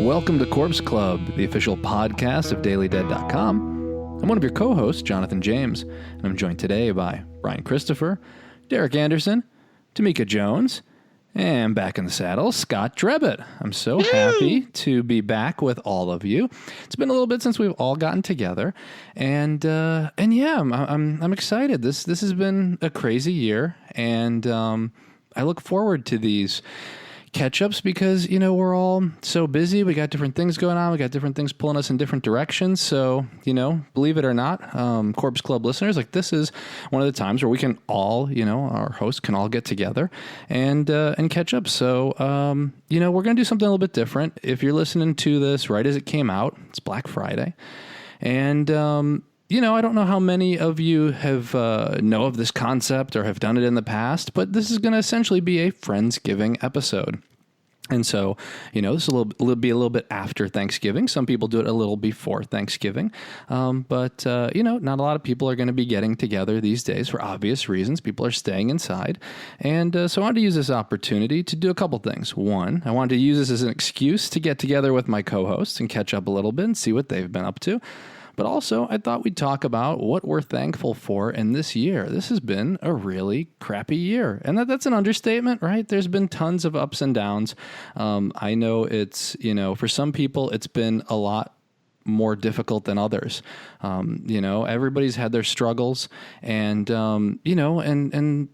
Welcome to Corpse Club, the official podcast of DailyDead.com. I'm one of your co-hosts, Jonathan James, and I'm joined today by Bryan Christopher, Derek Anderson, Tamika Jones, and back in the saddle, Scott Drebit. I'm so happy to be back with all of you. It's been a little bit since we've all gotten together, and yeah, I'm excited. This has been a crazy year, and I look forward to these catch-ups because, you know, we're all so busy. We got different things going on. We got different things pulling us in different directions. So, you know, believe it or not, Corpse Club listeners, like, this is one of the times where we can all, you know, our hosts can all get together and catch up. So, you know, we're going to do something a little bit different. If you're listening to this right as it came out, it's Black Friday. And, you know, I don't know how many of you have know of this concept or have done it in the past, but this is going to essentially be a Friendsgiving episode. And so, you know, this will be a little bit after Thanksgiving. Some people do it a little before Thanksgiving. But you know, not a lot of people are going to be getting together these days for obvious reasons. People are staying inside. And so I wanted to use this opportunity to do a couple things. One, I wanted to use this as an excuse to get together with my co-hosts and catch up a little bit and see what they've been up to. But also, I thought we'd talk about what we're thankful for in this year. This has been a really crappy year. And that's an understatement, right? There's been tons of ups and downs. I know it's, you know, for some people, it's been a lot more difficult than others. You know, everybody's had their struggles. And, you know, and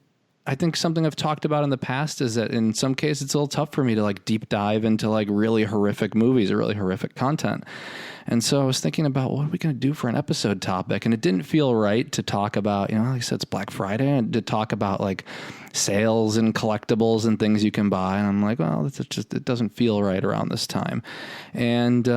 I think something I've talked about in the past is that in some cases, it's a little tough for me to like deep dive into like really horrific movies or really horrific content. And so I was thinking about what are we going to do for an episode topic? And it didn't feel right to talk about, you know, like I said, it's Black Friday, and to talk about like sales and collectibles and things you can buy. And I'm like, well, it doesn't feel right around this time. And,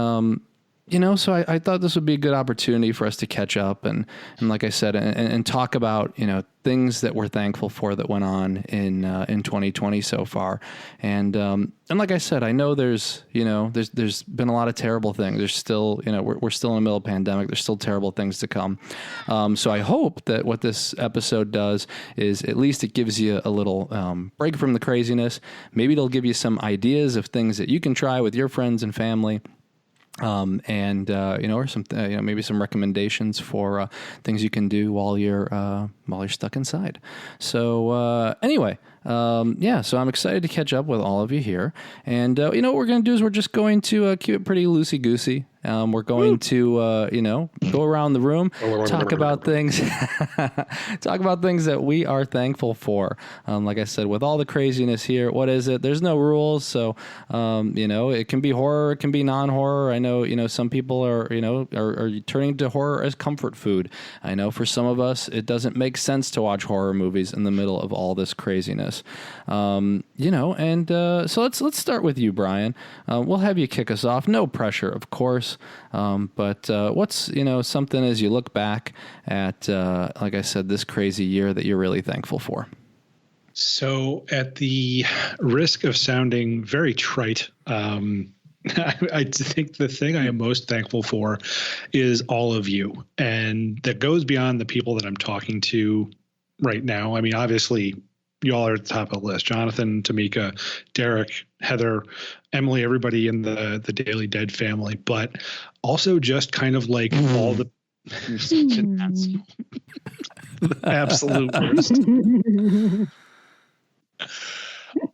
you know, so I thought this would be a good opportunity for us to catch up and like I said, and talk about, you know, things that we're thankful for that went on in 2020 so far. And like I said, I know there's been a lot of terrible things. There's still, you know, we're still in the middle of a pandemic. There's still terrible things to come. So I hope that what this episode does is at least it gives you a little break from the craziness. Maybe it'll give you some ideas of things that you can try with your friends and family. You know, or some, you know, maybe some recommendations for things you can do while you're stuck inside. So anyway, yeah, so I'm excited to catch up with all of you here. And you know what we're going to do is we're just going to keep it pretty loosey-goosey. We're going to, you know, go around the room, talk about things that we are thankful for. Like I said, with all the craziness here, what is it? There's no rules. So, you know, it can be horror, it can be non-horror. I know, you know, some people are, you know, are turning to horror as comfort food. I know for some of us, it doesn't make sense to watch horror movies in the middle of all this craziness. You know, and so let's start with you, Bryan. We'll have you kick us off. No pressure, of course. But what's, you know, something as you look back at, like I said, this crazy year that you're really thankful for? So at the risk of sounding very trite, I think the thing I am most thankful for is all of you. And that goes beyond the people that I'm talking to right now. I mean, obviously, you all are at the top of the list. Jonathan, Tamika, Derek, Heather, Emily, everybody in the Daily Dead family, but also just kind of like all the absolute worst.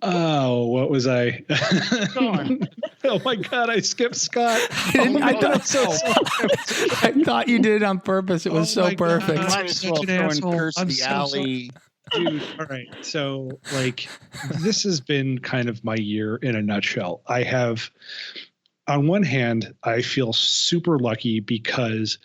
Oh, what was I? Oh my God, I skipped Scott. I thought you did it on purpose. It was so perfect. I'm such an asshole. I'm so sorry. Dude, all right. So, like, this has been kind of my year in a nutshell. I have, on one hand, I feel super lucky because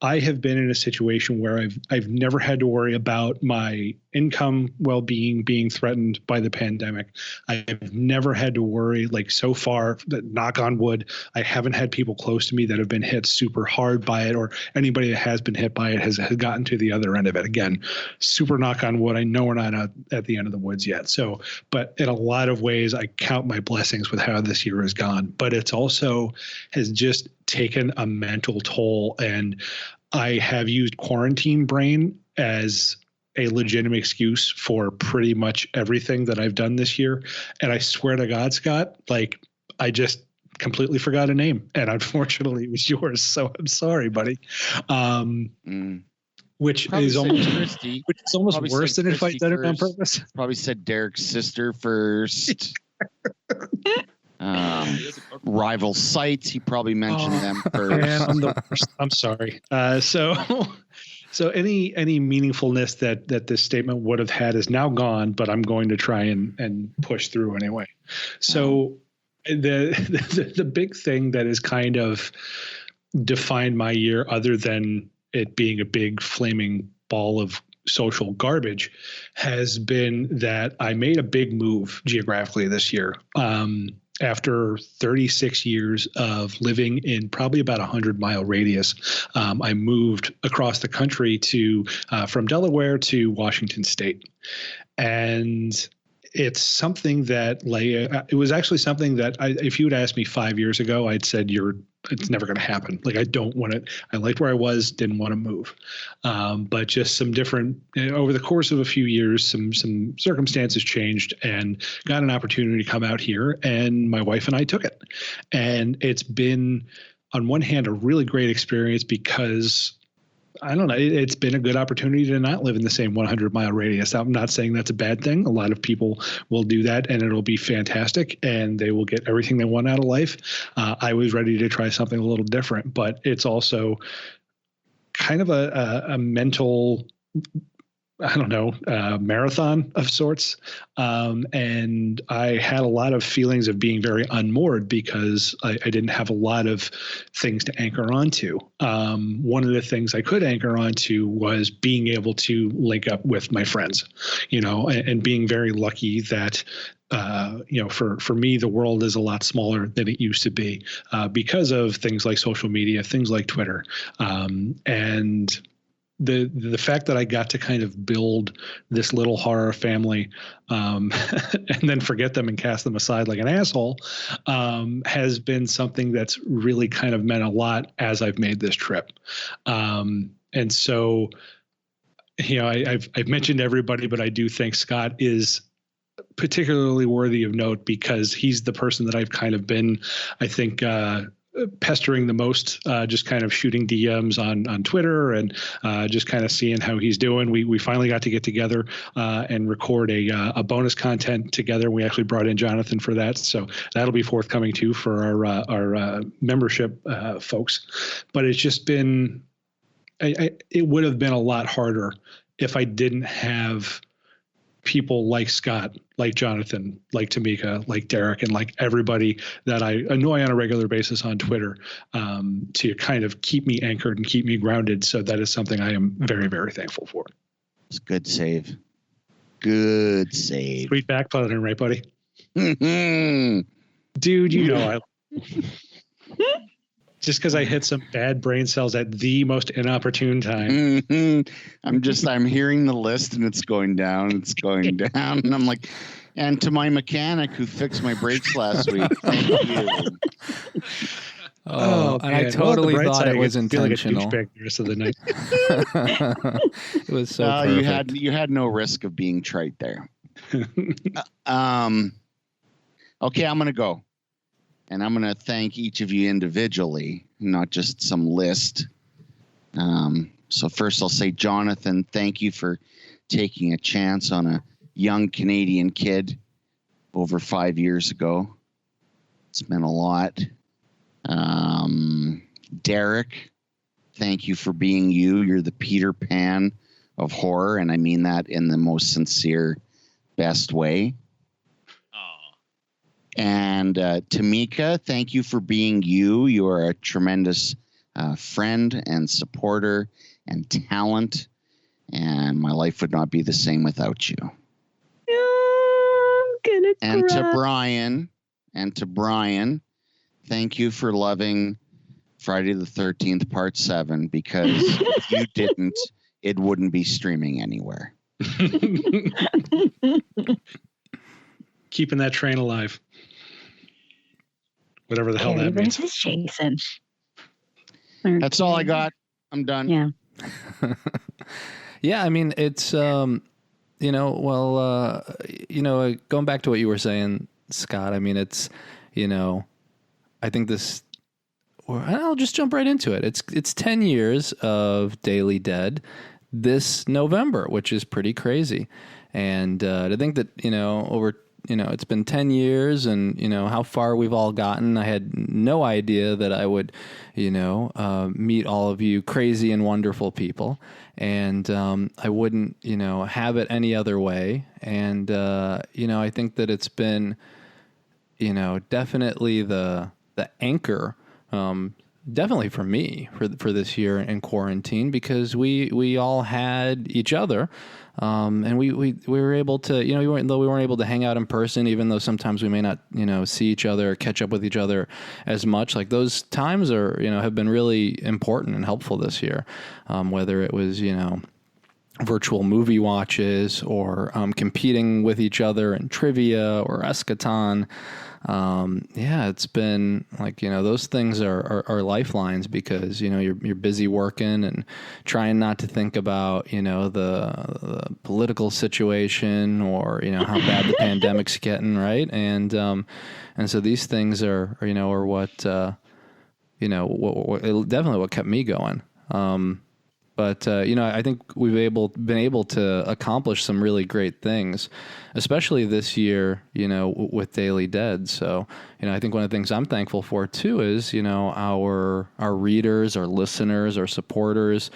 I have been in a situation where I've never had to worry about my income well-being being threatened by the pandemic. I've never had to worry, like, so far, that, knock on wood, I haven't had people close to me that have been hit super hard by it, or anybody that has been hit by it has gotten to the other end of it. Again, super knock on wood. I know we're not at the end of the woods yet. So, but in a lot of ways, I count my blessings with how this year has gone. But it's also has just taken a mental toll, and I have used quarantine brain as a legitimate excuse for pretty much everything that I've done this year. And I swear to God, Scott, like, I just completely forgot a name, and unfortunately it was yours. So I'm sorry, buddy. Which probably is almost Christy. Which is almost Probably worse than if I did it on first. purpose. Probably said Derek's sister first. Rival sites. He probably mentioned them first. Man, I'm the worst. I'm sorry. So any meaningfulness that this statement would have had is now gone, but I'm going to try and push through anyway. So the big thing that has kind of defined my year, other than it being a big flaming ball of social garbage, has been that I made a big move geographically this year. After 36 years of living in probably about 100-mile radius, I moved across the country from Delaware to Washington State. And it's something that it was actually something that if you had asked me 5 years ago, I'd said it's never going to happen. Like, I don't want it. I liked where I was, didn't want to move. But just some different, over the course of a few years, some circumstances changed and got an opportunity to come out here, and my wife and I took it. And it's been, on one hand, a really great experience because, I don't know, it's been a good opportunity to not live in the same 100-mile radius. I'm not saying that's a bad thing. A lot of people will do that, and it'll be fantastic, and they will get everything they want out of life. I was ready to try something a little different, but it's also kind of a mental, I don't know, marathon of sorts. And I had a lot of feelings of being very unmoored because I didn't have a lot of things to anchor onto. One of the things I could anchor onto was being able to link up with my friends, and being very lucky that, for me, the world is a lot smaller than it used to be because of things like social media, things like Twitter. And the fact that I got to kind of build this little horror family and then forget them and cast them aside like an asshole has been something that's really kind of meant a lot as I've made this trip. And so, I've mentioned everybody, but I do think Scott is particularly worthy of note because he's the person that I've kind of been, I think, pestering the most, just kind of shooting DMs on Twitter and just kind of seeing how he's doing. We finally got to get together and record a bonus content together. We actually brought in Jonathan for that, so that'll be forthcoming too for our membership folks. But it's just been, it would have been a lot harder if I didn't have people like Scott, like Jonathan, like Tamika, like Derek, and like everybody that I annoy on a regular basis on Twitter to kind of keep me anchored and keep me grounded. So that is something I am very, very thankful for. It's good save. Good save. Sweet back button, right, buddy? Dude, I just because I hit some bad brain cells at the most inopportune time. I'm hearing the list and it's going down. It's going down. And I'm like, and to my mechanic who fixed my brakes last week, thank you. And I totally thought it was intentional. Like the rest of the night. It was so perfect. You had no risk of being trite there. Okay, I'm going to go. And I'm going to thank each of you individually, not just some list. So first I'll say, Jonathan, thank you for taking a chance on a young Canadian kid over 5 years ago. It's meant a lot. Derek, thank you for being you. You're the Peter Pan of horror, and I mean that in the most sincere, best way. And Tamika, thank you for being you. You are a tremendous friend and supporter and talent, and my life would not be the same without you. And to Bryan, thank you for loving Friday the 13th Part 7, because if you didn't, it wouldn't be streaming anywhere. Keeping that train alive. Whatever the hell that means. Jason. That's all I got. I'm done. Yeah. Yeah, I mean, it's, going back to what you were saying, Scott, I mean, it's, I think I'll just jump right into it. It's 10 years of Daily Dead this November, which is pretty crazy. And to think that, it's been 10 years and, how far we've all gotten. I had no idea that I would, meet all of you crazy and wonderful people. And I wouldn't, have it any other way. And, I think that it's been, definitely the anchor, definitely for me for this year in quarantine, because we all had each other. And we were able to, though we weren't able to hang out in person, even though sometimes we may not, see each other or catch up with each other as much, like those times are, have been really important and helpful this year. Whether it was, virtual movie watches or competing with each other in trivia or eschaton. It's been like, those things are lifelines because, you're busy working and trying not to think about, the political situation or, how bad the pandemic's getting. Right. And so these things are what, definitely what kept me going. But I think we've been able to accomplish some really great things, especially this year, with Daily Dead. So, I think one of the things I'm thankful for too is, our readers, our listeners, our supporters.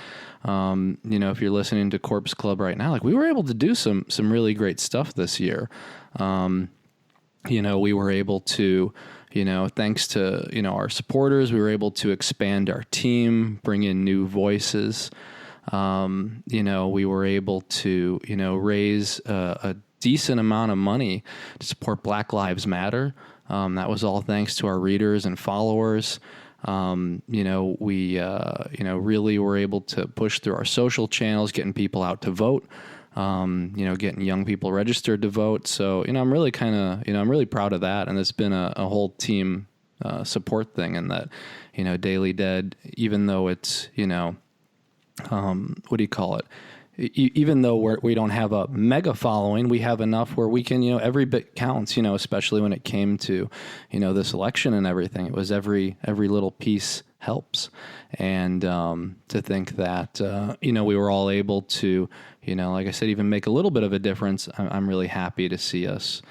If you're listening to Corpse Club right now, like we were able to do some really great stuff this year. We were able to, thanks to, our supporters, we were able to expand our team, bring in new voices. We were able to, raise a decent amount of money to support Black Lives Matter. That was all thanks to our readers and followers. We really were able to push through our social channels, getting people out to vote. Getting young people registered to vote. So, I'm really I'm really proud of that. And it's been a whole team support thing, and that, Daily Dead, even though it's, what do you call it? Even though we don't have a mega following, we have enough where we can, every bit counts, especially when it came to, this election and everything. It was every little piece helps. And to think that, we were all able to, like I said, even make a little bit of a difference. I'm really happy to see us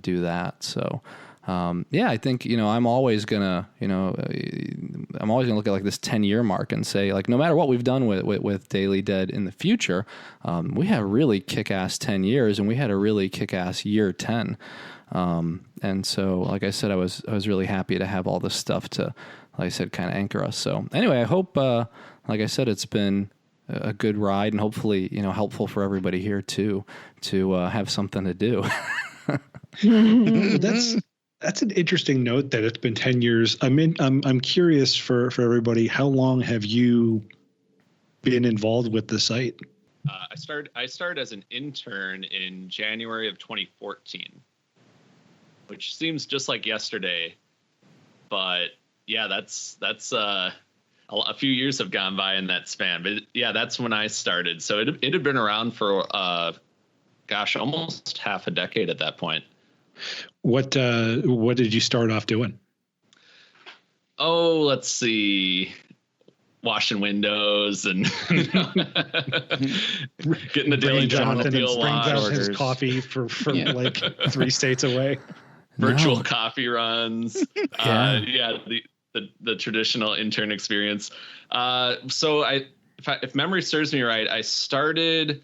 do that. So, I think, I'm always gonna look at like this 10-year mark and say, like, no matter what we've done with Daily Dead in the future, we had a really kick-ass 10 years and we had a really kick-ass year 10. And so, like I said, I was really happy to have all this stuff to, like I said, kind of anchor us. So anyway, I hope, like I said, it's been a good ride and hopefully, helpful for everybody here too, to have something to do. That's an interesting note that it's been 10 years. I'm curious for everybody, how long have you been involved with the site? I started as an intern in January of 2014, which seems just like yesterday, but yeah, that's a few years have gone by in that span. But yeah, that's when I started. So it had been around for almost half a decade at that point. What did you start off doing? Oh, let's see. Washing windows and getting the Daily Jonathan Journal and brings out his orders. Coffee for like 3 states away. Virtual coffee runs. Yeah. The traditional intern experience. So if memory serves me right, I started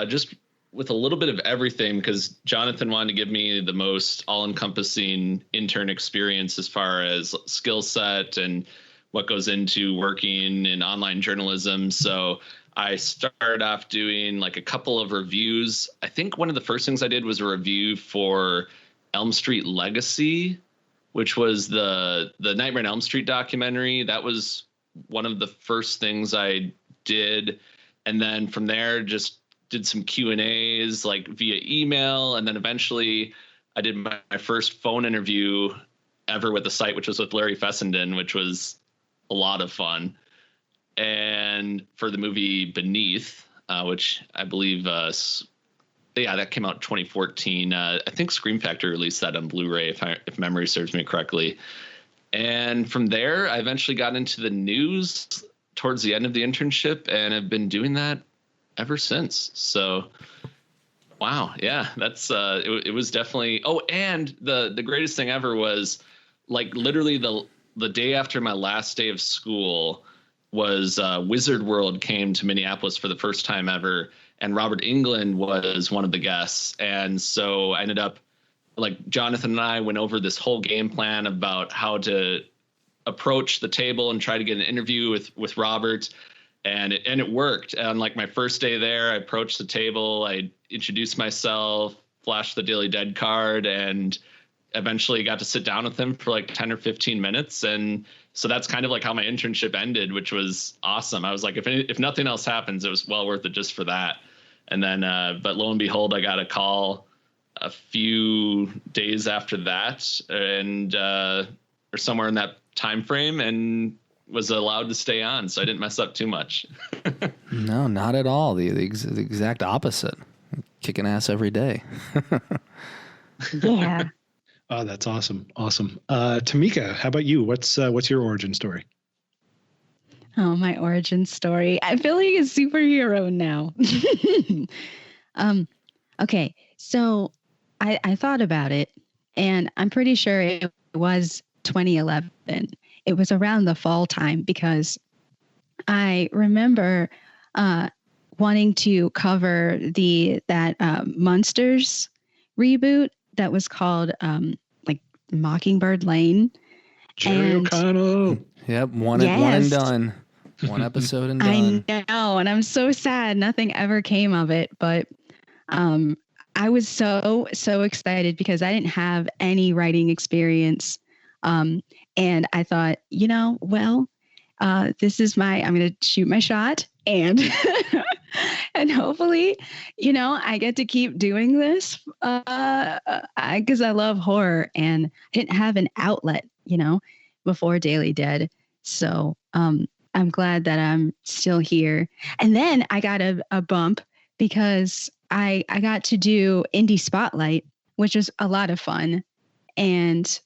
just with a little bit of everything because Jonathan wanted to give me the most all-encompassing intern experience as far as skill set and what goes into working in online journalism. So I started off doing like a couple of reviews. I think one of the first things I did was a review for Elm Street Legacy, which was the Nightmare on Elm Street documentary. That was one of the first things I did. And then from there, just did some Q&As like via email. And then eventually I did my first phone interview ever with the site, which was with Larry Fessenden, which was a lot of fun. And for the movie Beneath, which I believe, that came out in 2014. I think Scream Factory released that on Blu-ray, if memory serves me correctly. And from there, I eventually got into the news towards the end of the internship, and have been doing that ever since. So, wow, yeah, that's it was definitely. Oh, and the greatest thing ever was like literally the day after my last day of school was Wizard World came to Minneapolis for the first time ever, and Robert Englund was one of the guests, and so I ended up. Like Jonathan and I went over this whole game plan about how to approach the table and try to get an interview with Robert, and it worked. And like my first day there, I approached the table, I introduced myself, flashed the Daily Dead card, and eventually got to sit down with him for like 10 or 15 minutes. And so that's kind of like how my internship ended, which was awesome. I was like, if nothing else happens, it was well worth it just for that. And then, but lo and behold, I got a call a few days after that, and or somewhere in that time frame, and was allowed to stay on, so I didn't mess up too much. No, not at all. The exact opposite. Kicking ass every day. Yeah. Oh, that's awesome. Awesome. Tamika, how about you? What's your origin story? Oh, my origin story. I feel like a superhero now. Okay, so I thought about it, and I'm pretty sure it was 2011. It was around the fall time, because I remember wanting to cover that Munsters reboot that was called like Mockingbird Lane. Jerry O'Connell. Yep, one and done. One episode and done. I know, and I'm so sad nothing ever came of it, but I was so excited because I didn't have any writing experience. And I thought, well, this is I'm going to shoot my shot, and and hopefully, I get to keep doing this because I love horror, and I didn't have an outlet, before Daily Dead. So I'm glad that I'm still here. And then I got a bump because I got to do Indie Spotlight, which was a lot of fun. And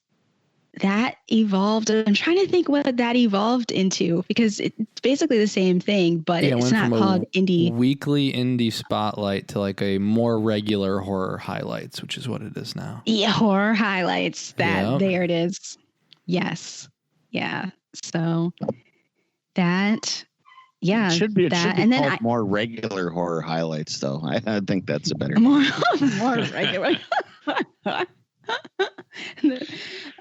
that evolved. I'm trying to think what that evolved into, because it's basically the same thing, but it's not called Indie. Weekly Indie Spotlight to like a more regular horror highlights, which is what it is now. Yeah, horror highlights. There it is. Yes. Yeah. So that. Yeah, it should be that, and then called more regular horror highlights, though. I think that's a better more regular. And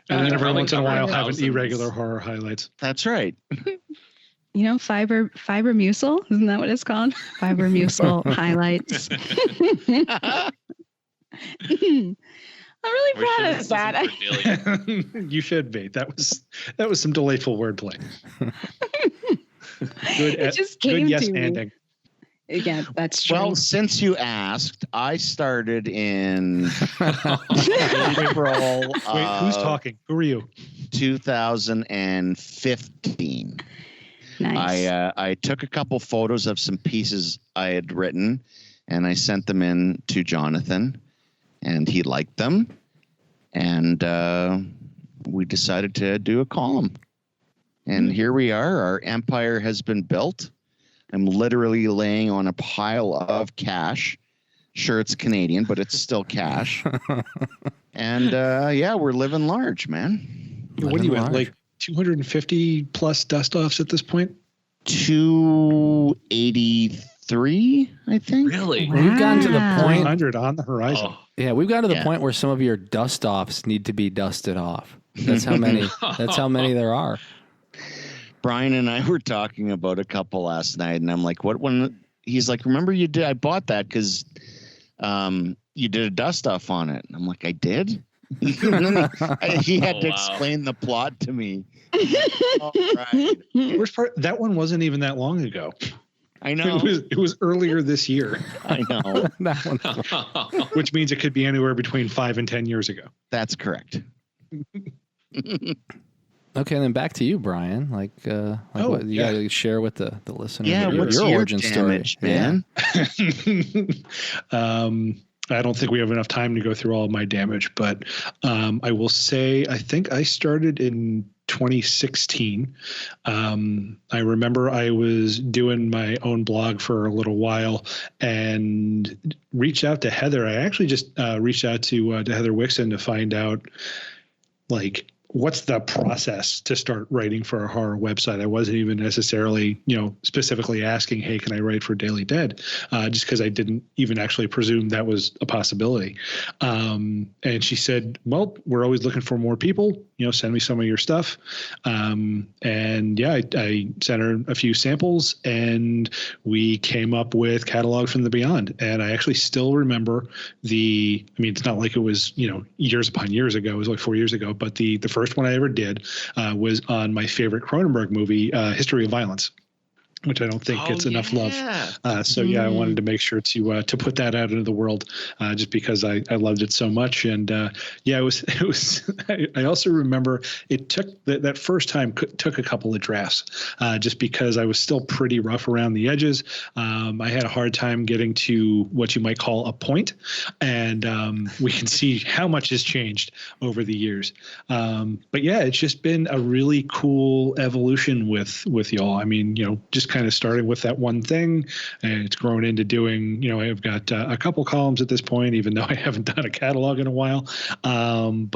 then every once in a while, have an irregular horror highlights. That's right. Fiber Musil, isn't that what it's called? Fiber Musil highlights. I'm really proud of that. You should be. That was some delightful wordplay. It just came yes to me. ending. Yeah, that's true. Well, since you asked, I started in April. Wait, who's talking? Who are you? 2015. Nice. I took a couple photos of some pieces I had written, and I sent them in to Jonathan, and he liked them, and we decided to do a column. And here we are. Our empire has been built. I'm literally laying on a pile of cash. Sure, it's Canadian, but it's still cash. And we're living large, man. What are you at? Like 250 plus dust offs at this point? 283, I think. Really? Wow. We've gotten to the point. 100 on the horizon. Oh. Yeah, we've gotten to the point where some of your dust offs need to be dusted off. That's how many. That's how many there are. Bryan and I were talking about a couple last night, and I'm like, "What one?" He's like, "Remember you did? I bought that because you did a dust off on it." And I'm like, "I did." He had to explain the plot to me. All right. Worst part, that one wasn't even that long ago. I know. It was earlier this year. I know. That one. Which means it could be anywhere between 5 and 10 years ago. That's correct. Okay, and then back to you, Bryan. What you got to share with the listeners? Yeah, what's your origin damage, story, man? I don't think we have enough time to go through all of my damage, but I will say I think I started in 2016. I remember I was doing my own blog for a little while and reached out to Heather. I actually just reached out to Heather Wixon to find out, like, what's the process to start writing for a horror website. I wasn't even necessarily, specifically asking, hey, can I write for Daily Dead? Just because I didn't even actually presume that was a possibility. And she said, well, we're always looking for more people, send me some of your stuff. And yeah, I sent her a few samples and we came up with Catalog from the Beyond. And I actually still remember it's not like it was, years upon years ago, it was like 4 years ago, but the first one I ever did was on my favorite Cronenberg movie, History of Violence, which I don't think gets enough love. So I wanted to make sure to put that out into the world, just because I loved it so much. And it was. I also remember it took that first time took a couple of drafts, just because I was still pretty rough around the edges. I had a hard time getting to what you might call a point, and we can see how much has changed over the years. But yeah, it's just been a really cool evolution with y'all. I mean, just kind of starting with that one thing, and it's grown into doing, I've got a couple columns at this point, even though I haven't done a catalog in a while. And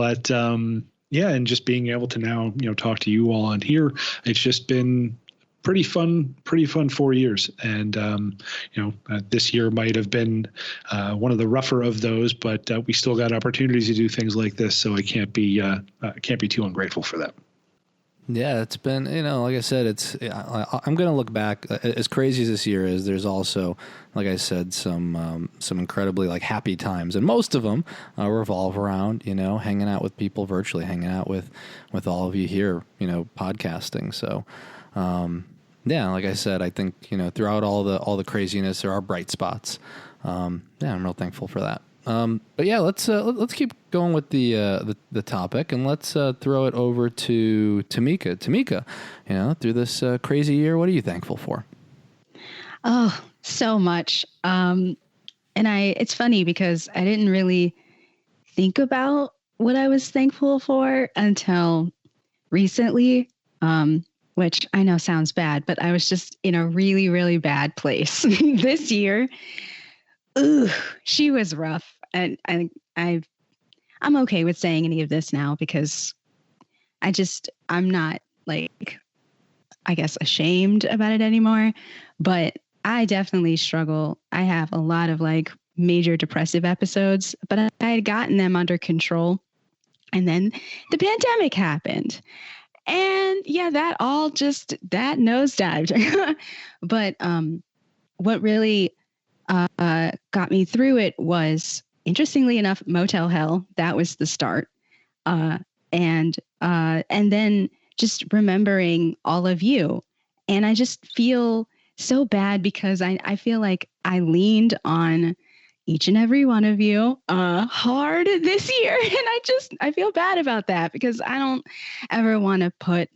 just being able to now, talk to you all on here, it's just been pretty fun 4 years. And, this year might have been one of the rougher of those, but we still got opportunities to do things like this. So I can't be too ungrateful for that. Yeah, it's been, like I said, I'm going to look back, as crazy as this year is, there's also, like I said, some incredibly happy times. And most of them revolve around, hanging out with people virtually, hanging out with all of you here, podcasting. So, like I said, I think, throughout all the craziness, there are bright spots. I'm real thankful for that. But yeah, let's keep going with the topic, and let's throw it over to Tamika. Tamika, through this crazy year, what are you thankful for? Oh, so much. It's funny because I didn't really think about what I was thankful for until recently, which I know sounds bad, but I was just in a really, really bad place this year. Ooh, she was rough. And I'm okay with saying any of this now because I'm not I guess ashamed about it anymore, but I definitely struggle. I have a lot of major depressive episodes, but I had gotten them under control. And then the pandemic happened. And yeah, that nosedived. But what really got me through it was, interestingly enough, Motel Hell. That was the start. And then just remembering all of you. And I just feel so bad because I feel like I leaned on each and every one of you hard this year. And I feel bad about that because I don't ever want to put,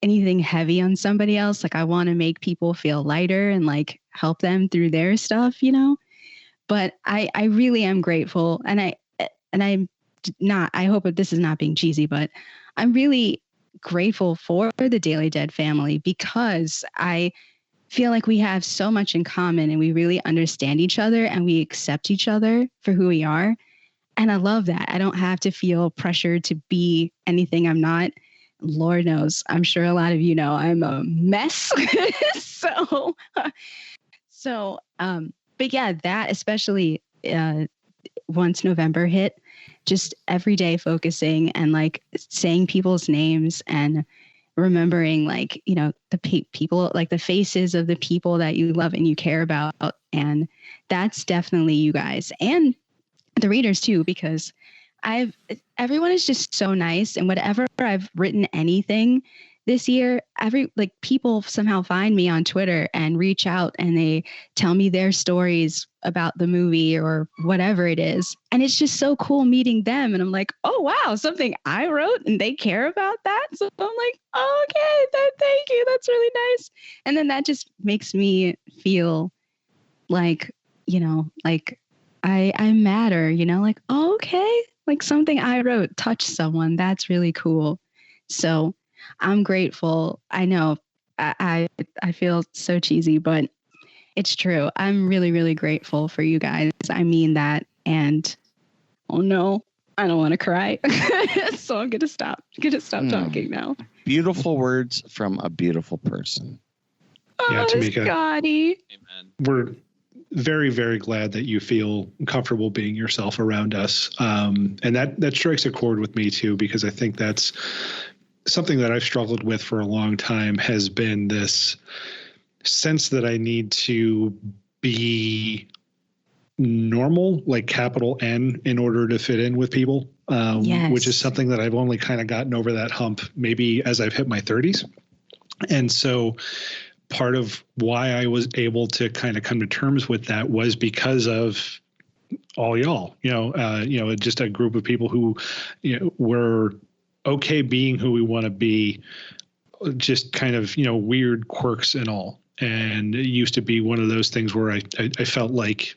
anything heavy on somebody else. I want to make people feel lighter and help them through their stuff, But I really am grateful. And I hope that this is not being cheesy, but I'm really grateful for the Daily Dead family because I feel like we have so much in common and we really understand each other and we accept each other for who we are. And I love that. I don't have to feel pressured to be anything I'm not. Lord knows, I'm sure a lot of you know I'm a mess. But yeah, that especially once November hit, just every day focusing and saying people's names and remembering the people, the faces of the people that you love and you care about. And that's definitely you guys and the readers too, because everyone is just so nice. And whatever I've written anything this year, people somehow find me on Twitter and reach out and they tell me their stories about the movie or whatever it is. And it's just so cool meeting them. And I'm like, oh, wow, something I wrote and they care about that. So I'm like, oh, okay, thank you. That's really nice. And then that just makes me feel I matter, oh, okay. Something I wrote touched someone. That's really cool. So I'm grateful. I know I feel so cheesy, but it's true. I'm really, really grateful for you guys. I mean that. And oh no, I don't want to cry. So I'm gonna stop. Talking now. Beautiful words from a beautiful person. Yeah, Tamika. Scotty. Amen. We're very, very glad that you feel comfortable being yourself around us. And that strikes a chord with me too, because I think that's something that I've struggled with for a long time, has been this sense that I need to be normal, like capital N, in order to fit in with people, Yes. which is something that I've only kind of gotten over that hump maybe as I've hit my 30s. And so part of why I was able to kind of come to terms with that was because of all y'all, just a group of people who, were okay being who we want to be, just kind of, weird quirks and all. And it used to be one of those things where I felt like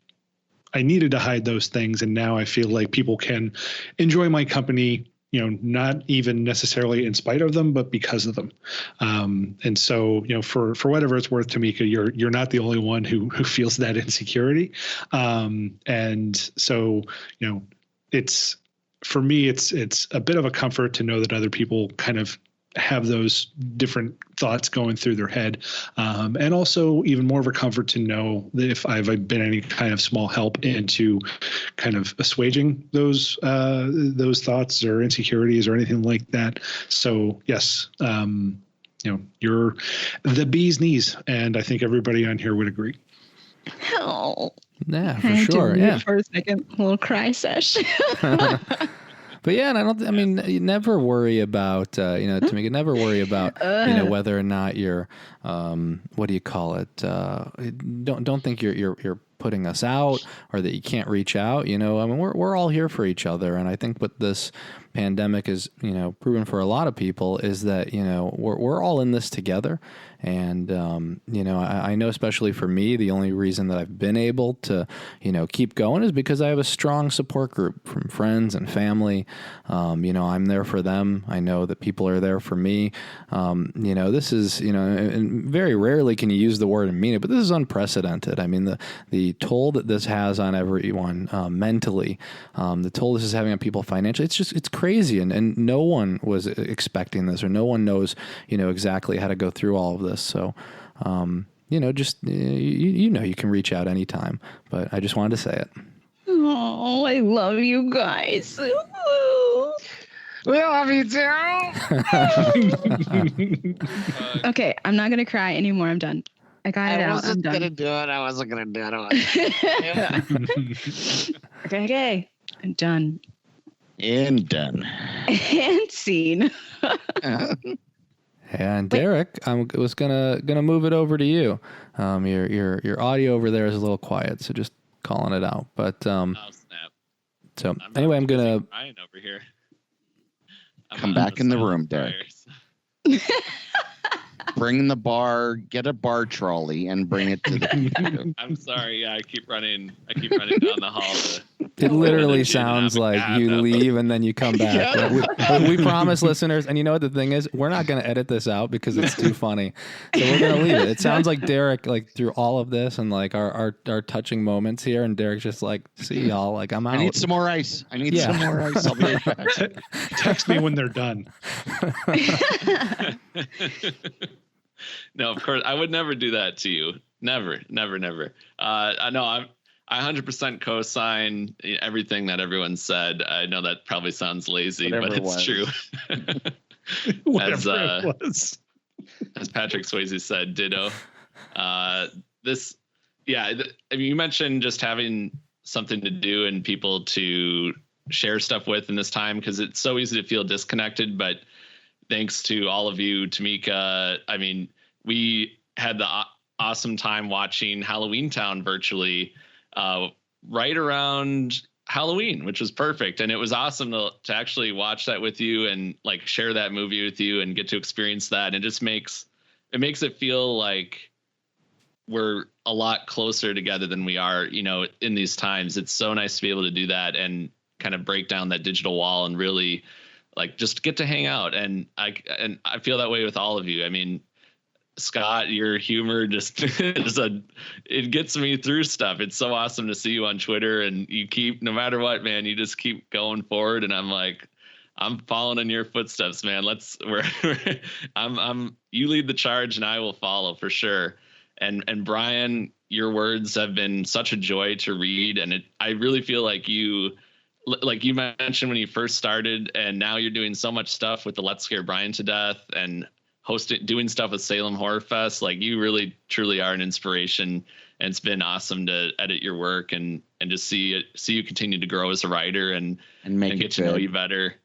I needed to hide those things. And now I feel like people can enjoy my company, not even necessarily in spite of them, but because of them. And so, for whatever it's worth, Tamika, you're not the only one who feels that insecurity. And so, it's, for me, it's a bit of a comfort to know that other people kind of have those different thoughts going through their head. And also even more of a comfort to know that if I've been any kind of small help into kind of assuaging those thoughts or insecurities or anything like that. So yes, you're the bee's knees. And I think everybody on here would agree. Oh. Yeah, for sure. Yeah. For a second, a little cry sesh. But yeah, and you never worry about, Tamika, never worry about, whether or not you're, what do you call it? Don't think you're putting us out or that you can't reach out. We're all here for each other. And I think what this pandemic is, proven for a lot of people is that, we're all in this together. And, I know especially for me, the only reason that I've been able to, keep going is because I have a strong support group from friends and family. I'm there for them. I know that people are there for me. This is, and very rarely can you use the word and mean it, but this is unprecedented. I mean, the toll that this has on everyone mentally, the toll this is having on people financially, it's crazy. And no one was expecting this, or no one knows, exactly how to go through all of this. So, you can reach out anytime, but I just wanted to say it. Oh, I love you guys. We love you too. Okay, I'm not gonna cry anymore. I'm done. I got it out. I'm done. I wasn't gonna do it. Okay. I'm done. And done. And scene. And Derek, I was gonna move it over to you. Your audio over there is a little quiet, so just calling it out. But oh snap! So anyway, I'm gonna Ryan over here. Come back in the room, Derek. Bring the bar, get a bar trolley, and bring it to the computer. I'm sorry. Yeah, I keep running down the hall. It literally sounds like you leave and then you come back. Yeah. We promise listeners, and you know what the thing is? We're not going to edit this out because it's too funny. So we're going to leave it. It sounds like Derek, through all of this and our touching moments here, and Derek's just like, see y'all, I'm out. I need some more ice. I'll be right back. Text me when they're done. No, of course, I would never do that to you. Never. I know I 100% co-sign everything that everyone said. I know that probably sounds lazy, but it's true. As Patrick Swayze said, ditto. You mentioned just having something to do and people to share stuff with in this time, because it's so easy to feel disconnected, but thanks to all of you, Tamika. I mean, we had the awesome time watching Halloween Town virtually right around Halloween, which was perfect. And it was awesome to actually watch that with you and share that movie with you and get to experience that. And it just makes it feel like we're a lot closer together than we are, in these times. It's so nice to be able to do that and kind of break down that digital wall and really like just get to hang out. And I feel that way with all of you. I mean, Scott, your humor just it gets me through stuff. It's so awesome to see you on Twitter, and you keep, no matter what, man, you just keep going forward. And I'm like, I'm following in your footsteps, man. You lead the charge and I will follow for sure. And Bryan, your words have been such a joy to read. And I really feel like you mentioned when you first started, and now you're doing so much stuff with the Let's Scare Bryan to Death and doing stuff with Salem Horror Fest. Like, you really truly are an inspiration, and it's been awesome to edit your work and just see you continue to grow as a writer and get to know you better.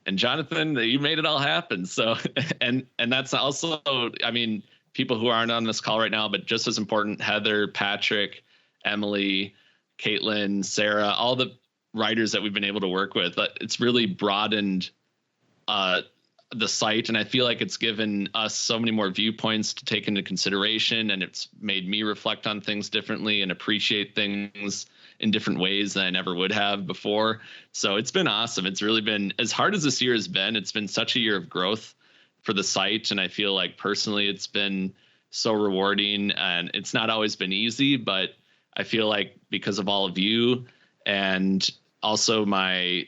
And Jonathan, you made it all happen. So, and that's also, I mean, people who aren't on this call right now, but just as important, Heather, Patrick, Emily, Caitlin, Sarah, all the writers that we've been able to work with. It's really broadened the site, and I feel like it's given us so many more viewpoints to take into consideration, and it's made me reflect on things differently and appreciate things in different ways than I never would have before. So it's been awesome. It's really been, as hard as this year has been, it's been such a year of growth for the site, and I feel like personally it's been so rewarding, and it's not always been easy, but I feel like because of all of you and also my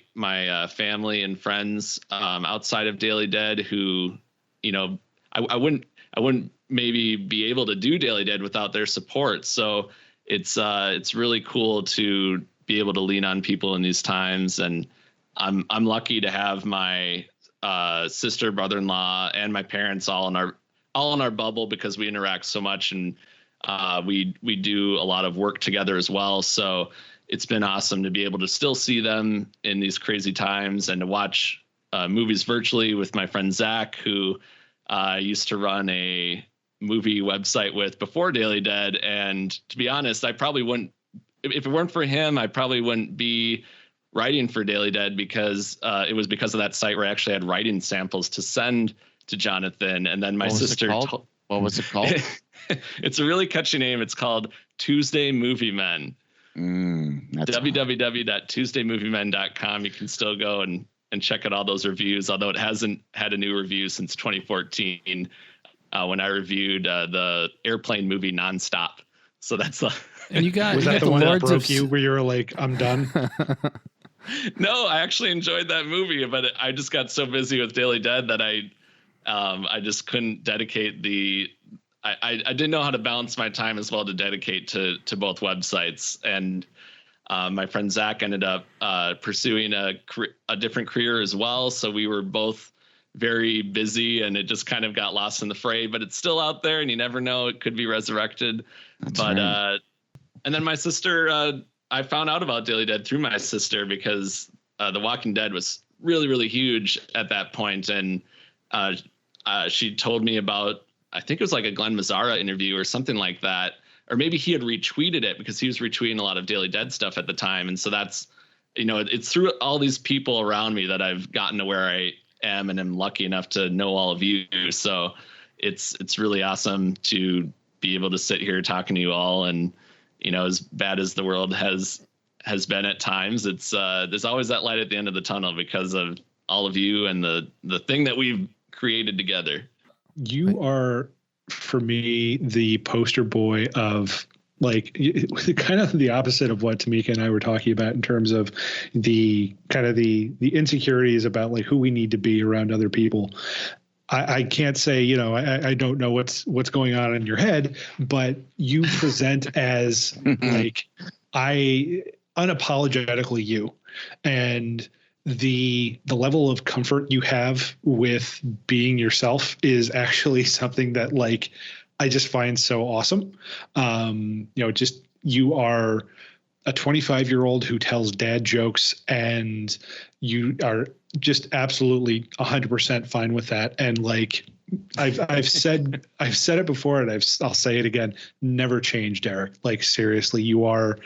family and friends outside of Daily Dead, who, you know, I wouldn't maybe be able to do Daily Dead without their support. So it's really cool to be able to lean on people in these times. And I'm lucky to have my sister, brother-in-law, and my parents all in our bubble, because we interact so much, and we do a lot of work together as well. So it's been awesome to be able to still see them in these crazy times, and to watch movies virtually with my friend Zach, who I used to run a movie website with before Daily Dead. And to be honest, I probably wouldn't, if it weren't for him, I probably wouldn't be writing for Daily Dead, because it was because of that site where I actually had writing samples to send to Jonathan. And then my sister, what was it called? It's a really catchy name. It's called Tuesday Movie Men. www.tuesdaymoviemen.com. You can still go and check out all those reviews, although it hasn't had a new review since 2014 when I reviewed the airplane movie Nonstop. So that's and you got, was you that got the one that Lords broke of you, where you were like, I'm done? No, I actually enjoyed that movie, but I just got so busy with Daily Dead that I just couldn't dedicate I didn't know how to balance my time as well to dedicate to both websites. And my friend Zach ended up pursuing a different career as well. So we were both very busy, and it just kind of got lost in the fray, but it's still out there, and you never know, it could be resurrected. That's but right. And then my sister, I found out about Daily Dead through my sister, because The Walking Dead was really, really huge at that point. And she told me about, I think it was like a Glenn Mazzara interview or something like that. Or maybe he had retweeted it, because he was retweeting a lot of Daily Dead stuff at the time. And so that's, you know, it's through all these people around me that I've gotten to where I am, and am lucky enough to know all of you. So it's really awesome to be able to sit here talking to you all. And, you know, as bad as the world has been at times, it's there's always that light at the end of the tunnel, because of all of you and the thing that we've created together. You are, for me, the poster boy of, like, kind of the opposite of what Tamika and I were talking about in terms of the kind of the insecurities about like who we need to be around other people. I can't say, you know, I don't know what's going on in your head, but you present as like unapologetically you, and the level of comfort you have with being yourself is actually something that, like, I just find so awesome. You know, just, you are a 25-year-old who tells dad jokes, and you are just absolutely 100% fine with that. And like, I've said it before, and I'll say it again, never change, Derek. Like, seriously, you are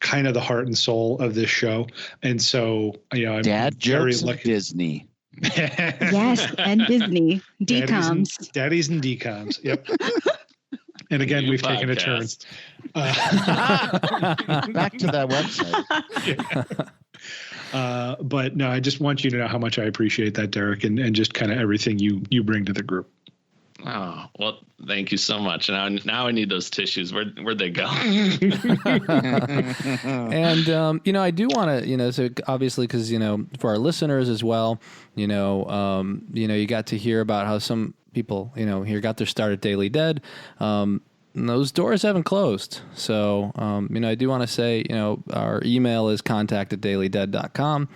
kind of the heart and soul of this show. And so, you know, I'm Dad very jokes lucky. of Disney. Yes, and Disney. DComs. Daddies and DComs. Yep. And again, New we've taken a turn. podcast. Back to that website. Yeah. But no, I just want you to know how much I appreciate that, Derek, and just kind of everything you bring to the group. Oh, well, thank you so much. And now I need those tissues. Where'd they go? And, I do want to, so obviously, because, for our listeners as well, you got to hear about how some people, here got their start at Daily Dead. And those doors haven't closed. So, I do want to say, our email is contact@dailydead.com.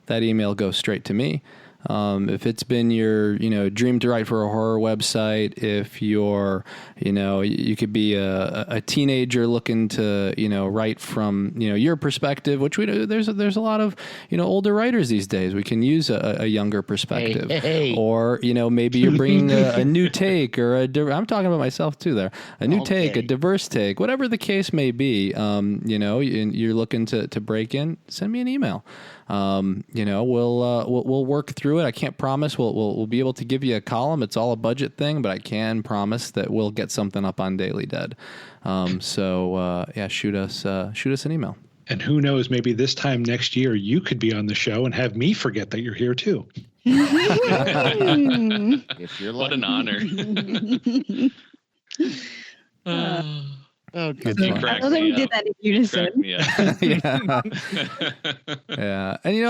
That email goes straight to me. If it's been your, dream to write for a horror website, if you're, you could be a teenager looking to, write from, your perspective, which we do. There's a lot of, older writers these days. We can use a younger perspective, or, maybe you're bringing a new take or I'm talking about myself too there, a new take, a diverse take, whatever the case may be. You're looking to break in, send me an email. We'll work through it. I can't promise we'll be able to give you a column. It's all a budget thing, but I can promise that we'll get something up on Daily Dead. Shoot us an email. And who knows, maybe this time next year you could be on the show and have me forget that you're here too. If you're what an honor. Oh, good. I don't think we did that in unison. Yeah. And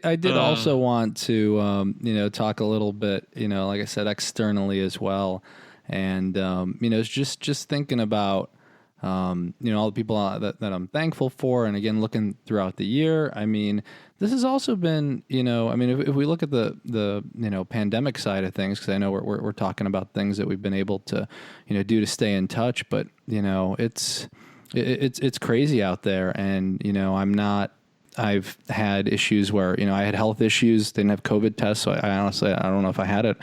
I did also want to talk a little bit, like I said, externally as well, and just thinking about all the people that I'm thankful for, and again looking throughout the year. I mean, this has also been, if we look at the pandemic side of things, because I know we're talking about things that we've been able to, do to stay in touch, but it's crazy out there, and I've had issues where I had health issues, didn't have COVID tests, so I honestly don't know if I had it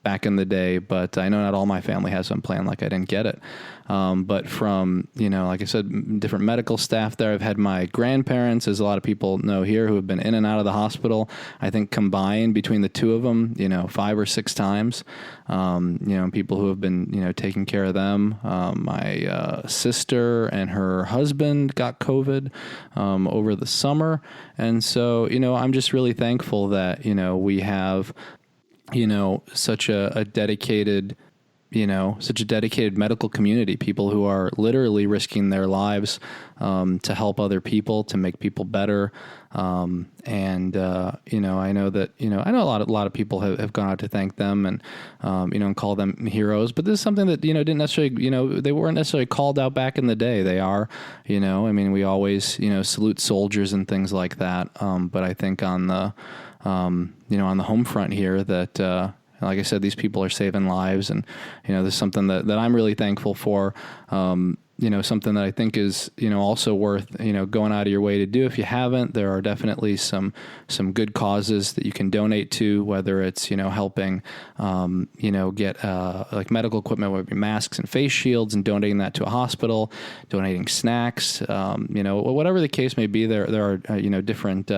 back in the day, but I know not all my family has some plan, like I didn't get it. But from, like I said, different medical staff there, I've had my grandparents, as a lot of people know here, who have been in and out of the hospital, I think combined between the two of them, 5 or 6 times, people who have been, taking care of them. My sister and her husband got COVID over the summer. And so, I'm just really thankful that, we have such a dedicated medical community, people who are literally risking their lives to help other people, to make people better. I know that, I know a lot of people have gone out to thank them and, and call them heroes, but this is something that, didn't necessarily, they weren't necessarily called out back in the day. They are, we always, salute soldiers and things like that. But I think on the home front here that, like I said, these people are saving lives, and, there's something that I'm really thankful for. Something that I think is, also worth, going out of your way to do. If you haven't, there are definitely some good causes that you can donate to, whether it's, helping, get, like medical equipment, whether it be masks and face shields, and donating that to a hospital, donating snacks, whatever the case may be, there are, different,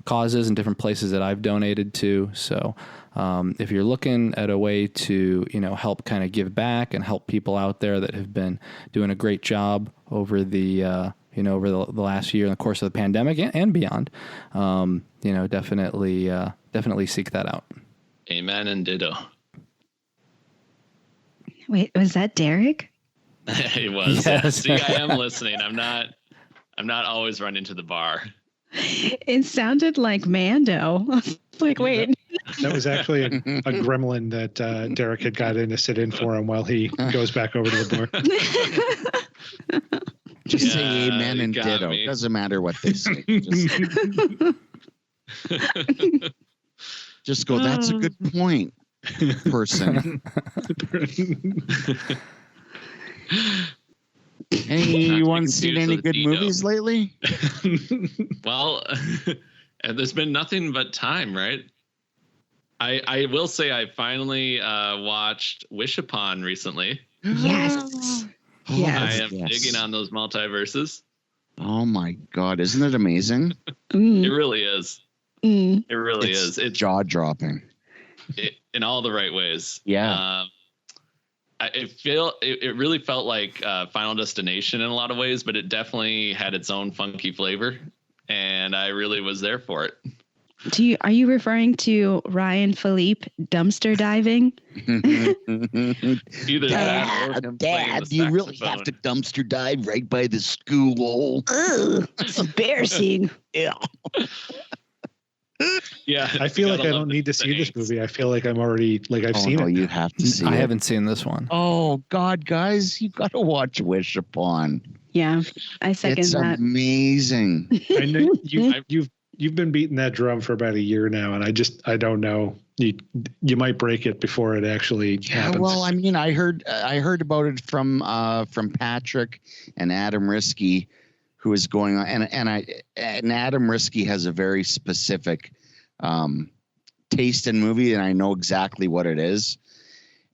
causes and different places that I've donated to. So, if you're looking at a way to, help kind of give back and help people out there that have been doing a great job over the, over the last year in the course of the pandemic and beyond, definitely seek that out. Amen and ditto. Wait, was that Derek? It was. Yes. See, I am listening. I'm not always running to the bar. It sounded like Mando. Like, wait. That was actually a gremlin that Derek had got in to sit in for him while he goes back over to the bar. Just say amen and ditto. Me. Doesn't matter what they say. Just go, that's a good point, person. Anyone seen any good movies lately? Well, there's been nothing but time, right? I will say I finally watched Wish Upon recently. Yes. Yes. I am digging on those multiverses. Oh my God, isn't it amazing? It really is. It really is. It's jaw-dropping. In all the right ways. Yeah. It really felt like Final Destination in a lot of ways, but it definitely had its own funky flavor. and I really was there for it. Are you referring to Ryan Philippe dumpster diving? Either that or him playing Dad, the do you really saxophone. have to dumpster dive right by the school? Ugh, it's embarrassing. Yeah. Yeah, I feel like gotta I love don't the- need to the see this angst. movie. I feel like I'm already I've seen it. You have to see I it. haven't seen this one. Oh God, guys, you got to watch Wish Upon. Yeah, I second It's that. amazing. I know you've been beating that drum for about a year now, and I don't know. You might break it before it actually happens. Well, I mean, I heard about it from Patrick and Adam Risky, who is going on, and Adam Risky has a very specific taste in movie, and I know exactly what it is,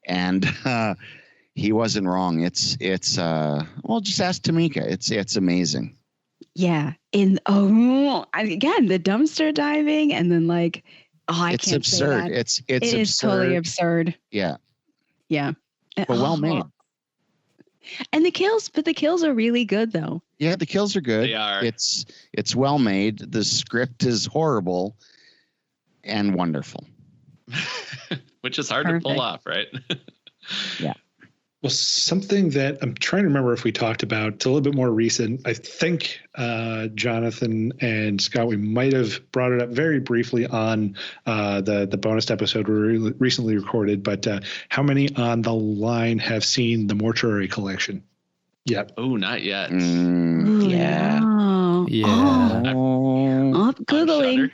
and he wasn't wrong. It's well, just ask Tamika. It's amazing. Yeah. Again, the dumpster diving, and then I It's can't absurd. say that. It's It is totally absurd. Yeah, Yeah. but well made. And the kills are really good though. Yeah, the kills are good. They are. It's well made. The script is horrible and wonderful. Which is hard to Perfect. pull off, right? Well, something that I'm trying to remember if we talked about, it's a little bit more recent. I think Jonathan and Scott, we might have brought it up very briefly on the bonus episode we recently recorded. But how many on the line have seen the Mortuary Collection? Yep. Oh, not yet. Ooh, Yeah. wow. Yeah. Oh, I'm On Googling. Shudder.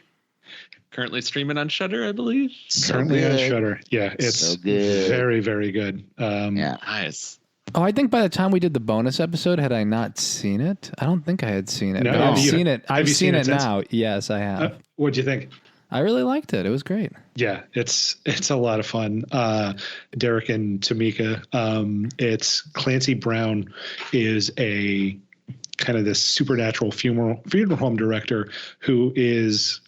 Currently streaming on Shudder, I believe. Currently on Shudder. Yeah, it's So good. very, very good. Yeah. Nice. Oh, I think by the time we did the bonus episode, had I not seen it? I don't think I had seen it. No, but I've have you- seen it. have I've you seen seen it it since? now. Yes, I have. What'd you think? I really liked it. It was great. Yeah, it's a lot of fun. Derek and Tamika. It's Clancy Brown is a kind of this supernatural funeral home director who is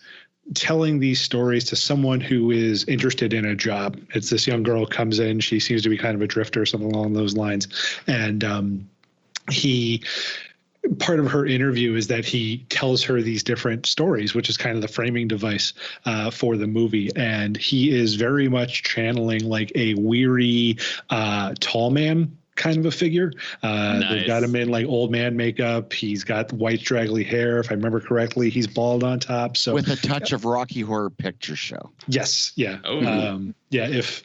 telling these stories to someone who is interested in a job. It's this young girl comes in. She seems to be kind of a drifter, something along those lines. And part of her interview is that he tells her these different stories, which is kind of the framing device for the movie. And he is very much channeling like a weary, tall man kind of a figure. They've got him in like old man makeup. He's got white straggly hair. If I remember correctly, he's bald on top. So With a touch of Rocky Horror Picture Show. yes. Yeah. Oh. Yeah. If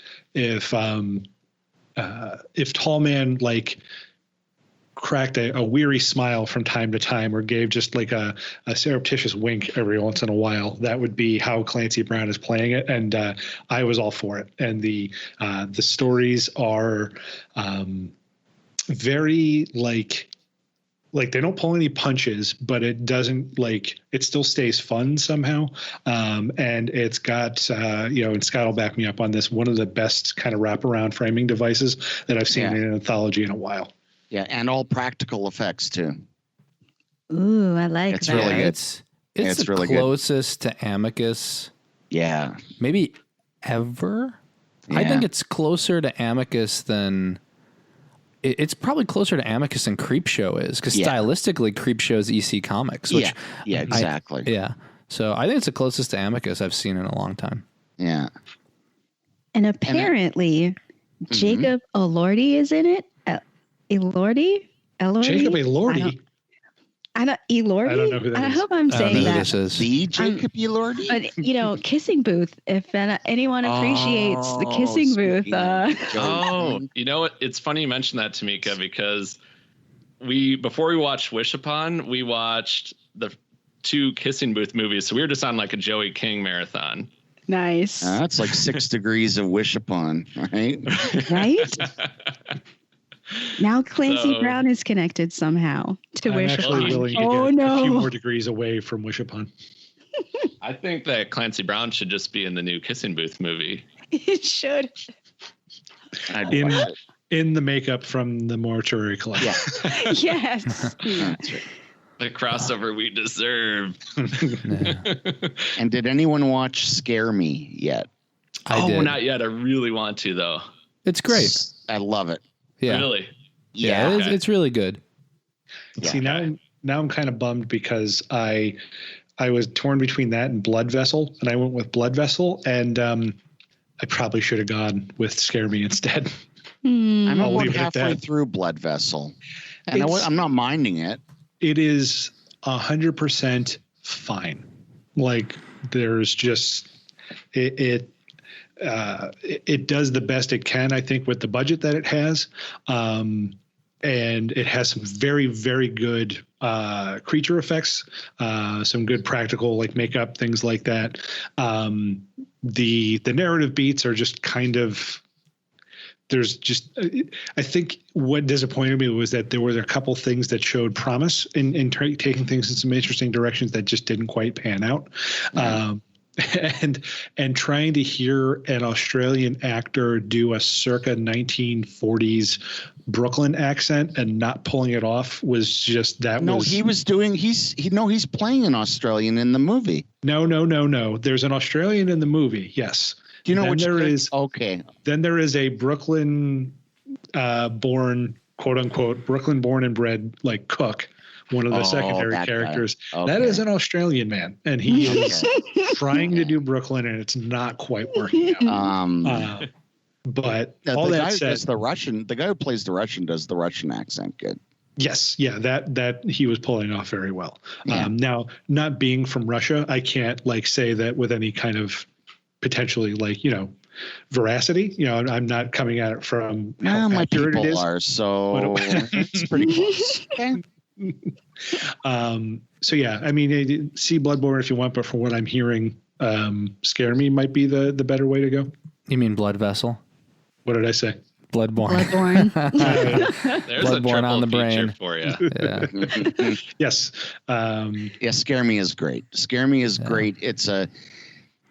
tall man like cracked a weary smile from time to time or gave just like a surreptitious wink every once in a while, that would be how Clancy Brown is playing it. And I was all for it. And the stories are very like they don't pull any punches, but it doesn't it still stays fun somehow. And it's got, and Scott will back me up on this, one of the best kind of wraparound framing devices that I've seen in an anthology in a while. Yeah, and all practical effects too. Ooh, I like It's that. really good. It's It's the really good. closest to Amicus Yeah. maybe ever. I Yeah. think it's closer to Amicus than it's probably closer to Amicus than Creepshow is, because Yeah. stylistically Creepshow is EC Comics, which Yeah, exactly. yeah. So I think it's the closest to Amicus I've seen in a long time. Yeah. And apparently, Jacob Elordi is in it. Elordi? Jacob Elordi. I don't Elordi. I don't know who that I is. hope I'm I don't know saying who that. this is. The Jacob Elordi? But Kissing Booth. If anyone appreciates the Kissing Booth, Oh, you know what? It's funny you mentioned that, Tamika, because before we watched Wish Upon, we watched the 2 Kissing Booth movies. So we were just on like a Joey King marathon. nice, That's like 6 degrees of Wish Upon, right? right? Now Clancy So- Brown is connected somehow to I'm Wish actually Upon. willing to Oh get a few no! more degrees away from Wish Upon. I think that Clancy Brown should just be in the new Kissing Booth movie. It should. I'd In- watch it. In the makeup from the Mortuary Collection. Yeah. Yes. That's right. The crossover we deserve. Yeah. And did anyone watch Scare Me yet? I did. Not yet. I really want to, though. It's great. I love it. Yeah. Really? Yeah, okay. it's really good. See, now I'm kind of bummed because I I was torn between that and Blood Vessel, and I went with Blood Vessel, and I probably should have gone with Scare Me instead. I'm I'll about leave it at halfway that. through Blood Vessel, and I'm not minding it. It is 100% fine. Like there's just it does the best it can, I think, with the budget that it has. And it has some very, very good creature effects, some good practical like makeup, things like that. The narrative beats are just kind of, there's just, I think what disappointed me was that there were a couple things that showed promise in taking things in some interesting directions that just didn't quite pan out. And trying to hear an Australian actor do a circa 1940s Brooklyn accent and not pulling it off was just he's playing an Australian in the movie. No. There's an Australian in the movie. Yes. Do you know what there is? Okay. Then there is a Brooklyn born, quote unquote, Brooklyn born and bred like cook. One of the secondary characters. Okay. That is an Australian man, and he is trying to do Brooklyn, and it's not quite working out. But all that said, the guy who plays the Russian does the Russian accent good. Yes, yeah, that he was pulling off very well. Yeah. Now, not being from Russia, I can't like say that with any kind of potentially like veracity. I'm not coming at it from how my accurate it people is. Are so it's pretty close. Okay. So yeah, I mean, see Bloodborne if you want, but from what I'm hearing, Scare Me might be the better way to go. You mean Blood Vessel? What did I say? Bloodborne. There's Bloodborne a on the feature brain for you. Yeah. Yes. Scare Me is great. Scare Me is great.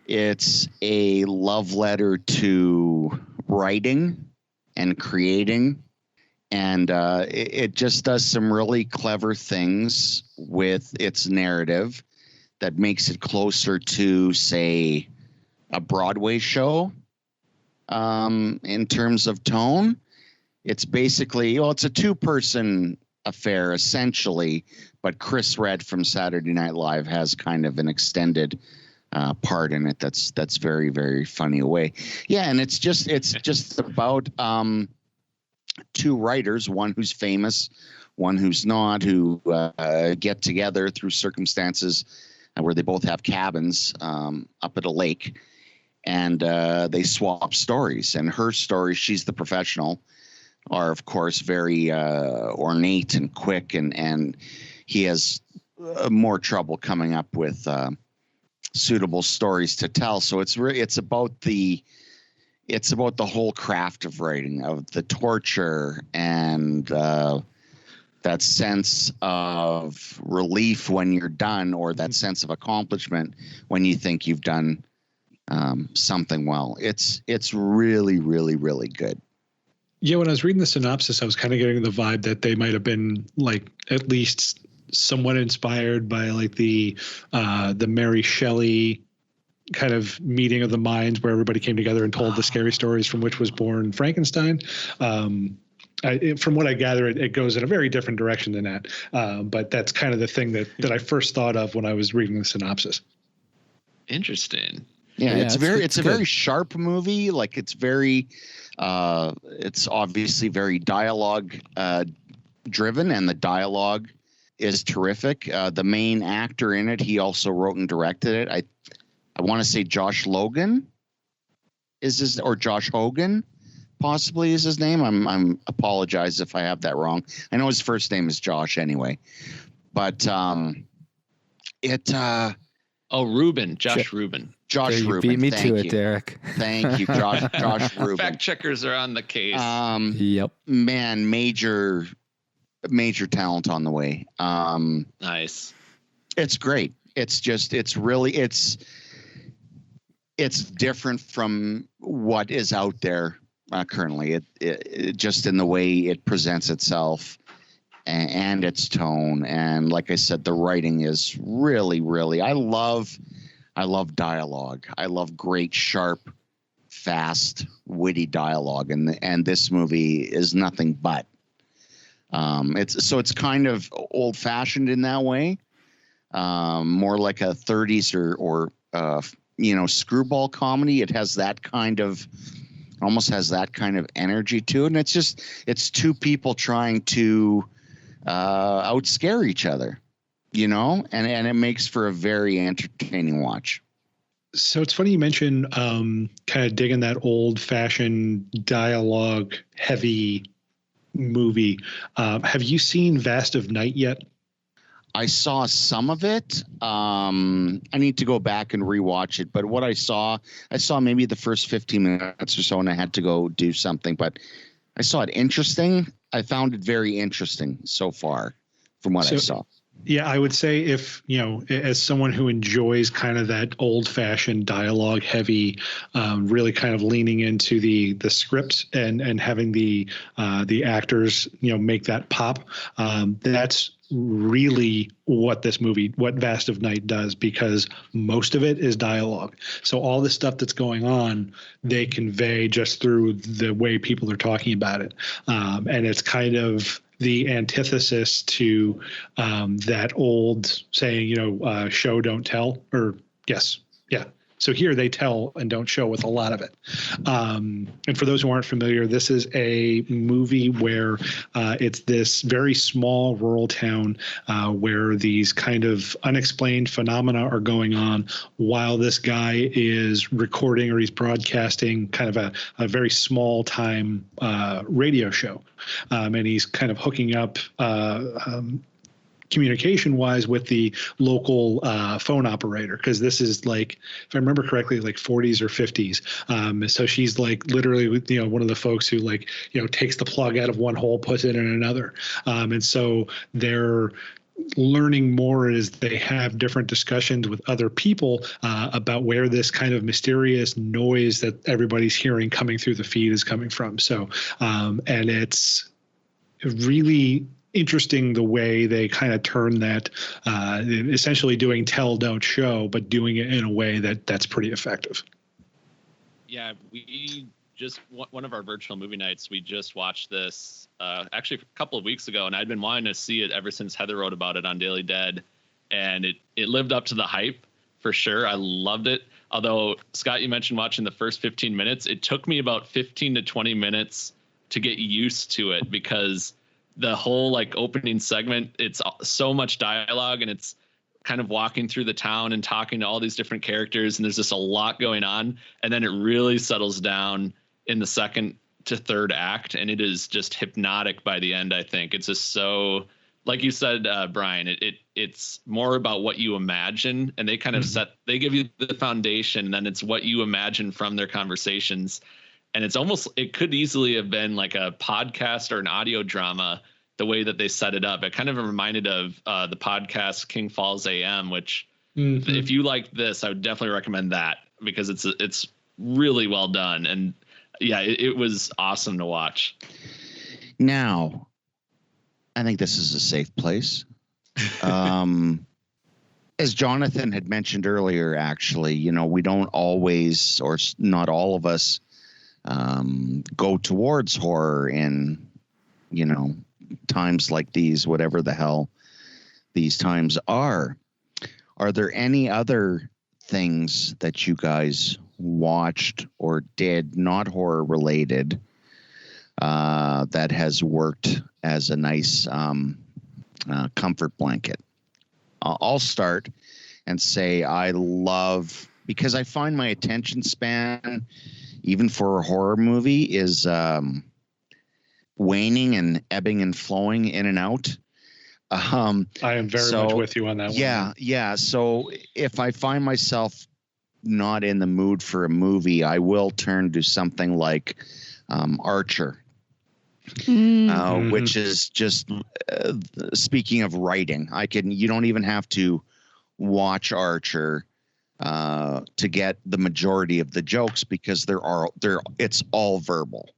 It's a love letter to writing and creating. And it just does some really clever things with its narrative that makes it closer to, say, a Broadway show in terms of tone. It's basically, it's a two-person affair, essentially, but Chris Redd from Saturday Night Live has kind of an extended part in it that's very, very funny way. Yeah, and it's just about two writers, one who's famous, one who's not, who get together through circumstances where they both have cabins up at a lake, and they swap stories. And her stories, she's the professional, are of course very ornate and quick, and he has more trouble coming up with suitable stories to tell. So it's about the whole craft of writing, of the torture and that sense of relief when you're done, or that sense of accomplishment when you think you've done something well. It's really, really, really good. Yeah, when I was reading the synopsis, I was kind of getting the vibe that they might have been like at least somewhat inspired by like the Mary Shelley kind of meeting of the minds where everybody came together and told the scary stories from which was born Frankenstein. From what I gather, it goes in a very different direction than that. But that's kind of the thing that I first thought of when I was reading the synopsis. Interesting. Yeah, it's a very sharp movie. Like it's obviously very dialogue driven, and the dialogue is terrific. The main actor in it, he also wrote and directed it. I want to say Josh Logan or Josh Hogan possibly is his name. I'm apologize if I have that wrong. I know his first name is Josh anyway, but Reuben, Josh Reuben. Josh you Reuben. Beat me Thank to you. it, Derek. Thank you, Josh Reuben. Fact checkers are on the case. Yep. Man, major talent on the way. Nice. It's great. It's different from what is out there currently. It just in the way it presents itself and its tone. And like I said, the writing is really, really, I love dialogue. I love great, sharp, fast, witty dialogue. And this movie is nothing but. It's kind of old fashioned in that way. more like a 30s or screwball comedy. It has that kind of almost has that kind of energy to it, and it's two people trying to outscare each other, and it makes for a very entertaining watch. So it's funny you mention kind of digging that old-fashioned dialogue-heavy movie. Have you seen Vast of Night yet? I saw some of it. I need to go back and rewatch it. But what I saw maybe the first 15 minutes or so, and I had to go do something. But I saw it interesting. I found it very interesting so far from what I saw. Yeah, I would say if, as someone who enjoys kind of that old-fashioned dialogue heavy, really kind of leaning into the script and having the actors, make that pop, that's really what Vast of Night does, because most of it is dialogue. So all the stuff that's going on, they convey just through the way people are talking about it. And it's kind of the antithesis to that old saying, show, don't tell, or yes. Yeah. So here they tell and don't show with a lot of it. And for those who aren't familiar, this is a movie where it's this very small rural town where these kind of unexplained phenomena are going on while this guy is recording or he's broadcasting kind of a very small time radio show. And he's kind of hooking up communication wise with the local phone operator, because this is like, if I remember correctly, like 40s or 50s. So she's like literally, one of the folks who takes the plug out of one hole, puts it in another. And so they're learning more as they have different discussions with other people about where this kind of mysterious noise that everybody's hearing coming through the feed is coming from. So, and it's really interesting the way they kind of turn that, essentially doing tell, don't show, but doing it in a way that's pretty effective. Yeah, we just, one of our virtual movie nights, we just watched this actually a couple of weeks ago, and I'd been wanting to see it ever since Heather wrote about it on Daily Dead, and it lived up to the hype for sure. I loved it. Although, Scott, you mentioned watching the first 15 minutes. It took me about 15 to 20 minutes to get used to it, because the whole opening segment, it's so much dialogue, and it's kind of walking through the town and talking to all these different characters, and there's just a lot going on. And then it really settles down in the second to third act, and it is just hypnotic by the end. I think it's just so, like you said, Brian, it's more about what you imagine, and they kind of they give you the foundation, and then it's what you imagine from their conversations. And it could easily have been like a podcast or an audio drama, the way that they set it up. It kind of reminded of the podcast King Falls AM, which if you like this, I would definitely recommend that, because it's really well done. And yeah, it was awesome to watch. Now, I think this is a safe place. As Jonathan had mentioned earlier, actually, we don't always, or not all of us, go towards horror in, times like these, whatever the hell these times are. Are there any other things that you guys watched or did, not horror related, that has worked as a nice comfort blanket? I'll start and say I love, because I find my attention span, even for a horror movie, is waning and ebbing and flowing in and out. I am very much with you on that one. Yeah. So if I find myself not in the mood for a movie, I will turn to something like Archer, which is just, speaking of writing, you don't even have to watch Archer to get the majority of the jokes, because it's all verbal.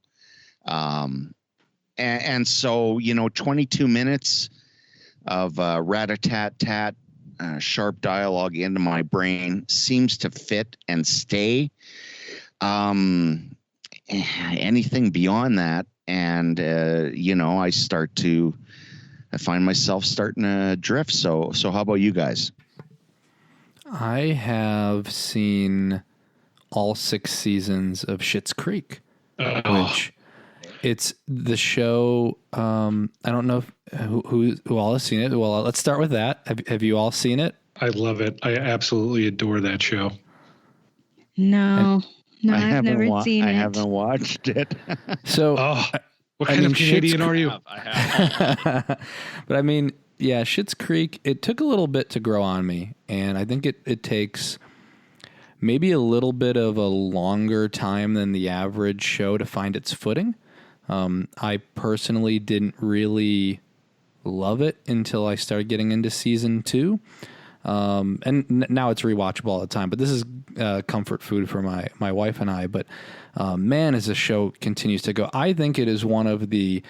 And so, 22 minutes of rat-a-tat-tat sharp dialogue into my brain seems to fit and stay. Anything beyond that, and I find myself starting to drift. So how about you guys? I have seen all 6 seasons of Schitt's Creek, which it's the show. I don't know who all has seen it. Well, let's start with that. Have you all seen it? I love it. I absolutely adore that show. No, I've never seen it. I haven't watched it. So, what kind of Canadian are you? I have. But I mean, yeah, Schitt's Creek, it took a little bit to grow on me. And I think it takes maybe a little bit of a longer time than the average show to find its footing. I personally didn't really love it until I started getting into season 2. And now it's rewatchable all the time, but this is comfort food for my wife and I. But man, as the show continues to go, I think it is one of the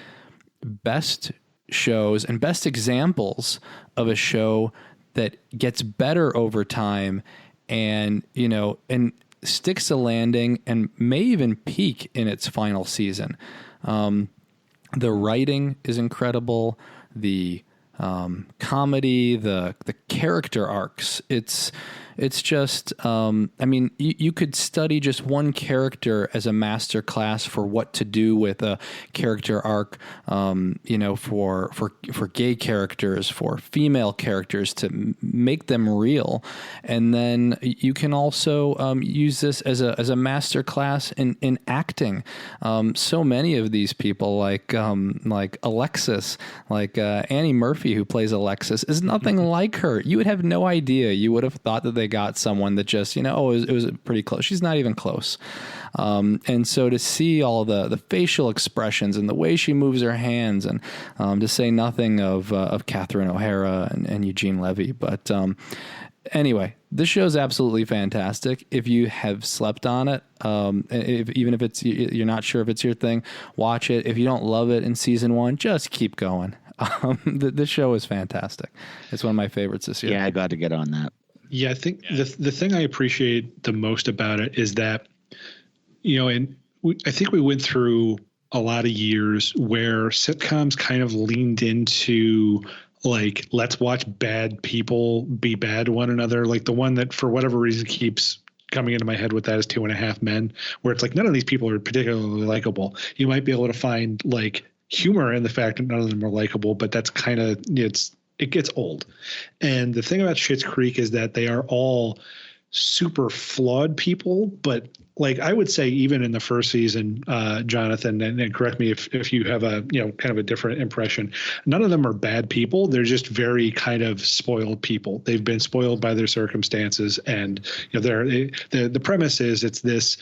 best shows and best examples of a show that gets better over time and, and sticks a landing and may even peak in its final season. The writing is incredible. The comedy, the character arcs. It's just, I mean, you could study just one character as a master class for what to do with a character arc, for gay characters, for female characters to make them real. And then you can also use this as a master class in acting. So many of these people, like Alexis, like Annie Murphy, who plays Alexis, is nothing like her. You would have no idea. You would have thought that they got someone that just, it was pretty close. She's not even close. And so to see all the facial expressions and the way she moves her hands, and to say nothing of Catherine O'Hara and Eugene Levy. But anyway, this show is absolutely fantastic. If you have slept on it, even if you're not sure if it's your thing, watch it. If you don't love it in season 1, just keep going. This show is fantastic. It's one of my favorites this year. Yeah, I got to get on that. Yeah, I think the thing I appreciate the most about it is that, I think we went through a lot of years where sitcoms kind of leaned into, like, let's watch bad people be bad to one another. Like the one that for whatever reason keeps coming into my head with that is 2.5 Men, where it's like none of these people are particularly likable. You might be able to find like humor in the fact that none of them are likable, but that's kind of, it gets old. And the thing about Schitt's Creek is that they are all super flawed people, but like I would say even in the first season, Jonathan, and correct me if you have a, kind of a different impression, none of them are bad people. They're just very kind of spoiled people. They've been spoiled by their circumstances. And, the premise is it's this,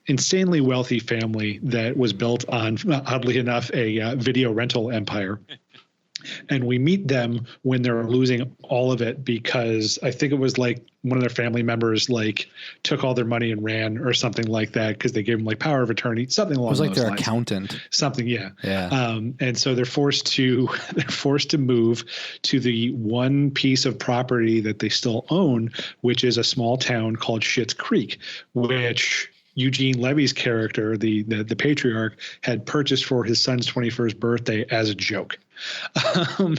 insanely wealthy family that was built on, oddly enough, a video rental empire. And we meet them when they're losing all of it because I think it was like one of their family members like took all their money and ran or something like that because they gave them like power of attorney, something along those lines. It was like their accountant. Something, yeah. And so they're forced to move to the one piece of property that they still own, which is a small town called Schitt's Creek, which Eugene Levy's character, the patriarch, had purchased for his son's 21st birthday as a joke.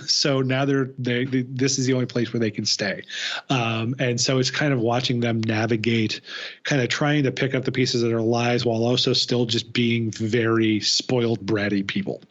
So now this is the only place where they can stay. And so it's kind of watching them navigate, kind of trying to pick up the pieces of their lives while also still just being very spoiled, bratty people.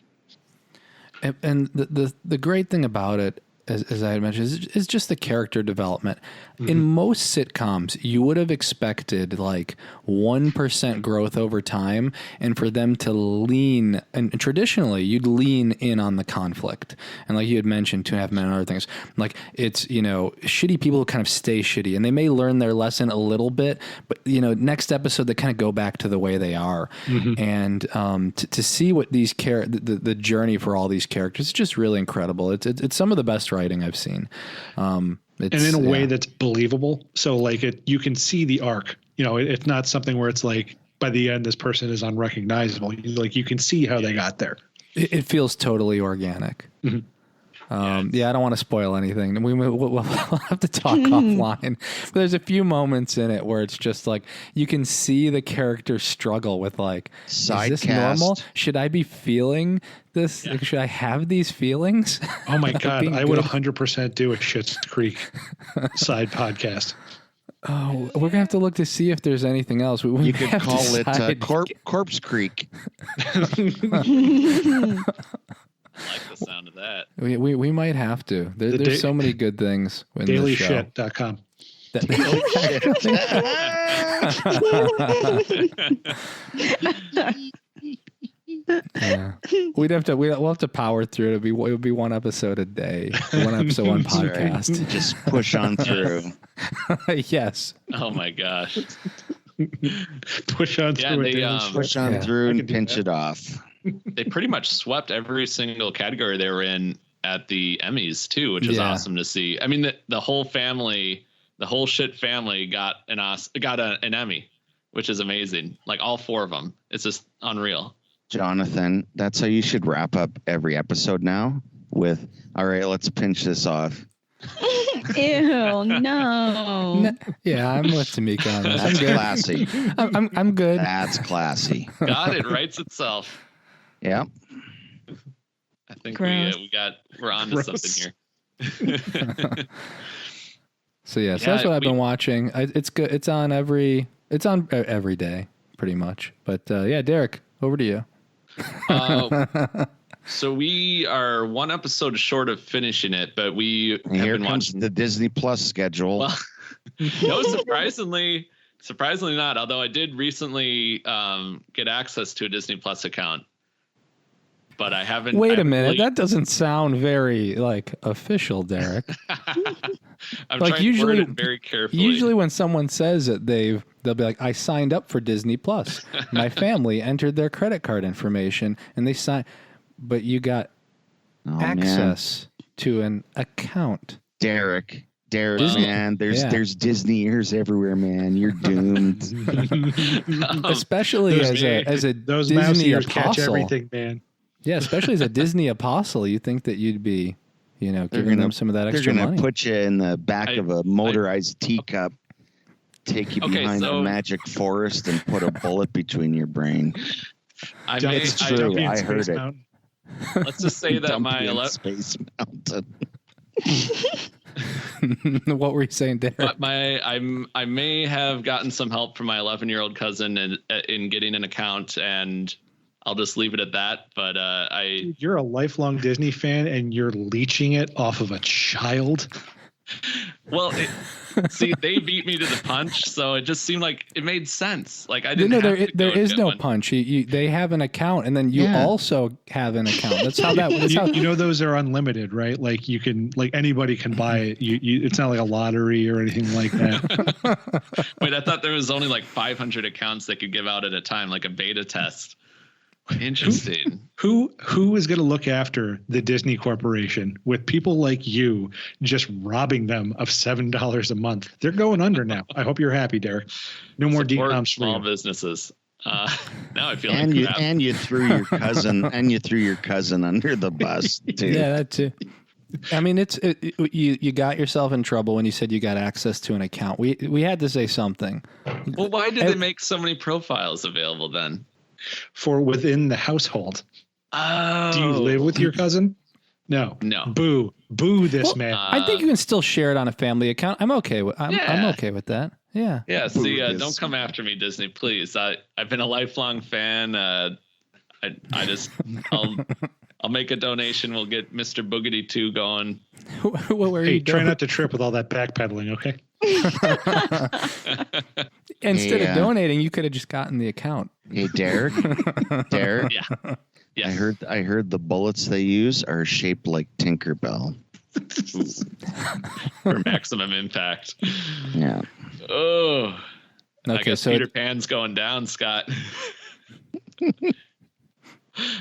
And the great thing about it, as I had mentioned, is just the character development. Mm-hmm. In most sitcoms, you would have expected like 1% growth over time, and for them to lean, and traditionally you'd lean in on the conflict. And like you had mentioned, 2.5 Men and other things, like it's, shitty people kind of stay shitty, and they may learn their lesson a little bit, but next episode they kind of go back to the way they are. Mm-hmm. And to see what these the journey for all these characters is just really incredible. It's some of the best writing I've seen. And in a way that's believable. So like you can see the arc, it's not something where it's like by the end, this person is unrecognizable. You can see how they got there. It feels totally organic. Mm-hmm. Yeah, I don't want to spoil anything. We'll have to talk offline. But there's a few moments in it where it's just like you can see the character struggle with like, is this normal? Should I be feeling this? Yeah. Like, should I have these feelings? Oh my God, I would 100% do a Schitt's Creek side podcast. Oh, we're gonna have to look to see if there's anything else. You could call it Corpse Creek. I like the sound of that. We might have to. There's so many good things in this show. Dailyshit.com. Yeah. We'll have to power through. It would be one episode a day, one episode, one podcast. Right. Just push on through. Yes. Oh my gosh. Push on through. Push on through and pinch it off. They pretty much swept every single category they were in at the Emmys too, which is awesome to see. I mean, the whole family, the whole shit family got an Emmy, which is amazing. Like all 4 of them. It's just unreal. Jonathan, that's how you should wrap up every episode now with, all right, let's pinch this off. Ew, no. Yeah, I'm with Tamika on this. That's classy. I'm good. That's classy. God, it writes itself. Yeah. I think we're on to something here. So that's what I've been watching. It's good. It's on every day pretty much. But Derek, over to you. So we are one episode short of finishing it, but we have Here been comes watching the Disney Plus schedule. Well, no, surprisingly not. Although I did recently get access to a Disney Plus account, but I haven't. Wait a minute, that doesn't sound very like official, Derek. I'm like trying to word it very carefully. Usually, when someone says that they'll be like, "I signed up for Disney Plus. My family entered their credit card information, and they signed." But you got access to an account. Derek, man, there's Disney ears everywhere, man. You're doomed. Especially as a those Disney ears apostle. catch everything, man. Yeah, especially as a Disney apostle, you think that you'd be, giving them some of that extra money. They're gonna put you in the back of a motorized teacup, take you behind the magic forest, and put a bullet between your brain. It's true. I heard it. Let's just say that my Space Mountain. What were you saying, Derek? I may have gotten some help from my 11-year-old cousin in getting an account, and I'll just leave it at that. But you're a lifelong Disney fan, and you're leeching it off of a child. Well, see, they beat me to the punch, so it just seemed like it made sense. Like I didn't. There is no punch. They have an account, and then you also have an account. That's how that. Those are unlimited, right? Like you can, like anybody can buy it. It's not like a lottery or anything like that. Wait, I thought there was only like 500 accounts they could give out at a time, like a beta test. Interesting. Who is going to look after the Disney Corporation with people like you just robbing them of $7 a month? They're going under now. I hope you're happy, Derek. No more DComs for small businesses. Now I feel you threw your cousin under the bus too. Yeah, that too. I mean, you got yourself in trouble when you said you got access to an account. We had to say something. Well, why did they make so many profiles available then? For within the household. Oh. Do you live with your cousin? No. Boo this man. I think you can still share it on a family account. I'm okay with that. Yeah. Yeah. See, don't come after me, Disney, please. I've been a lifelong fan. I'll make a donation. We'll get Mr. Boogity 2 going. Try not to trip with all that backpedaling, okay? Instead of donating, you could have just gotten the account. Hey, Derek. Yeah. Yes. I heard the bullets they use are shaped like Tinkerbell. For maximum impact. Yeah. Oh. Okay, I guess Peter Pan's going down, Scott.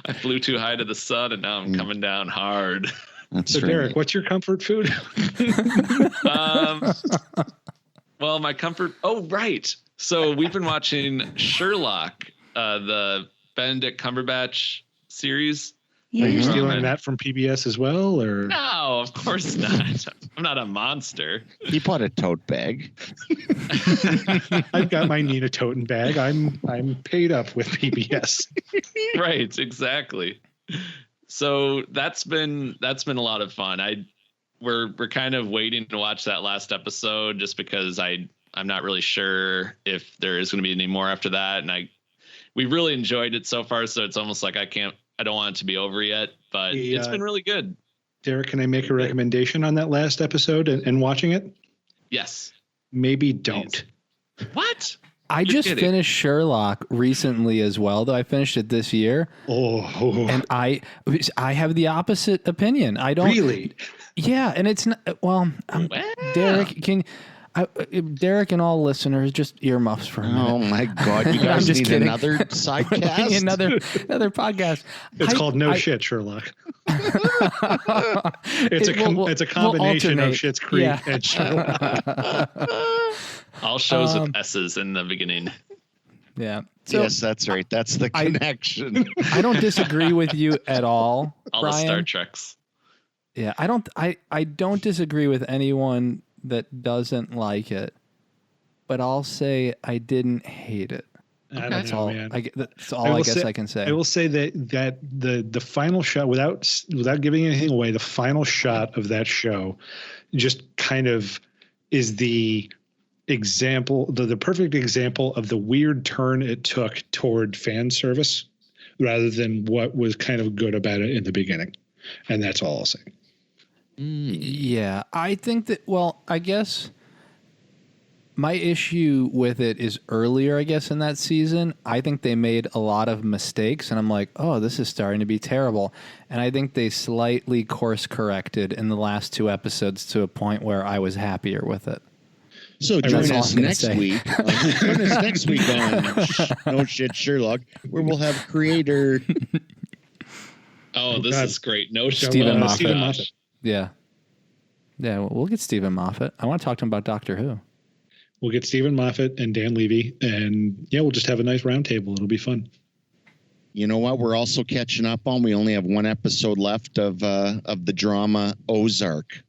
I flew too high to the sun, and now I'm coming down hard. So, Derek, what's your comfort food? Well, my comfort. Oh, right. So we've been watching Sherlock, the Benedict Cumberbatch series. Are you Yeah. stealing that from PBS as well, or? No, of course not. I'm not a monster. He bought a tote bag. I've got my Nina Toten bag. I'm paid up with PBS. Right, exactly. So that's been a lot of fun. We're kind of waiting to watch that last episode just because I'm not really sure if there is going to be any more after that, and we really enjoyed it so far, so it's almost like I don't want it to be over yet, but it's been really good. Derek, can I make a recommendation on that last episode and watching it? Yes. Maybe don't. Please. What? I just finished Sherlock recently as well, though I finished it this year. Oh. And I have the opposite opinion. I don't really. Yeah, and it's not Derek. Derek and all listeners, just earmuffs for a minute. Oh my God! You guys need kidding. another sidecast. another podcast. It's called No Shit Sherlock. It's a combination of Schitt's Creek and Sherlock. All shows with S's in the beginning. Yeah. So yes, that's right. That's the connection. I don't disagree with you at all. All Bryan. the Star Treks. Yeah, I don't disagree with anyone that doesn't like it, but I'll say I didn't hate it. That's all, man. That's all I guess I can say. I will say that the final shot, without giving anything away, the final shot of that show just kind of is the example, the perfect example of the weird turn it took toward fan service rather than what was kind of good about it in the beginning. And that's all I'll say. Yeah, I think that, well, I guess my issue with it is earlier, I guess, in that season. I think they made a lot of mistakes, and I'm like, oh, this is starting to be terrible. And I think they slightly course corrected in the last 2 episodes to a point where I was happier with it. So join us next week. Join us next week on No Shit Sherlock, where we'll have creator. Oh, this is great. No shit. Stephen Moffat. Yeah. Yeah, we'll get Stephen Moffat. I want to talk to him about Doctor Who. We'll get Stephen Moffat and Dan Levy, and we'll just have a nice roundtable. It'll be fun. You know what? We're also catching up on. We only have 1 episode left of the drama Ozark.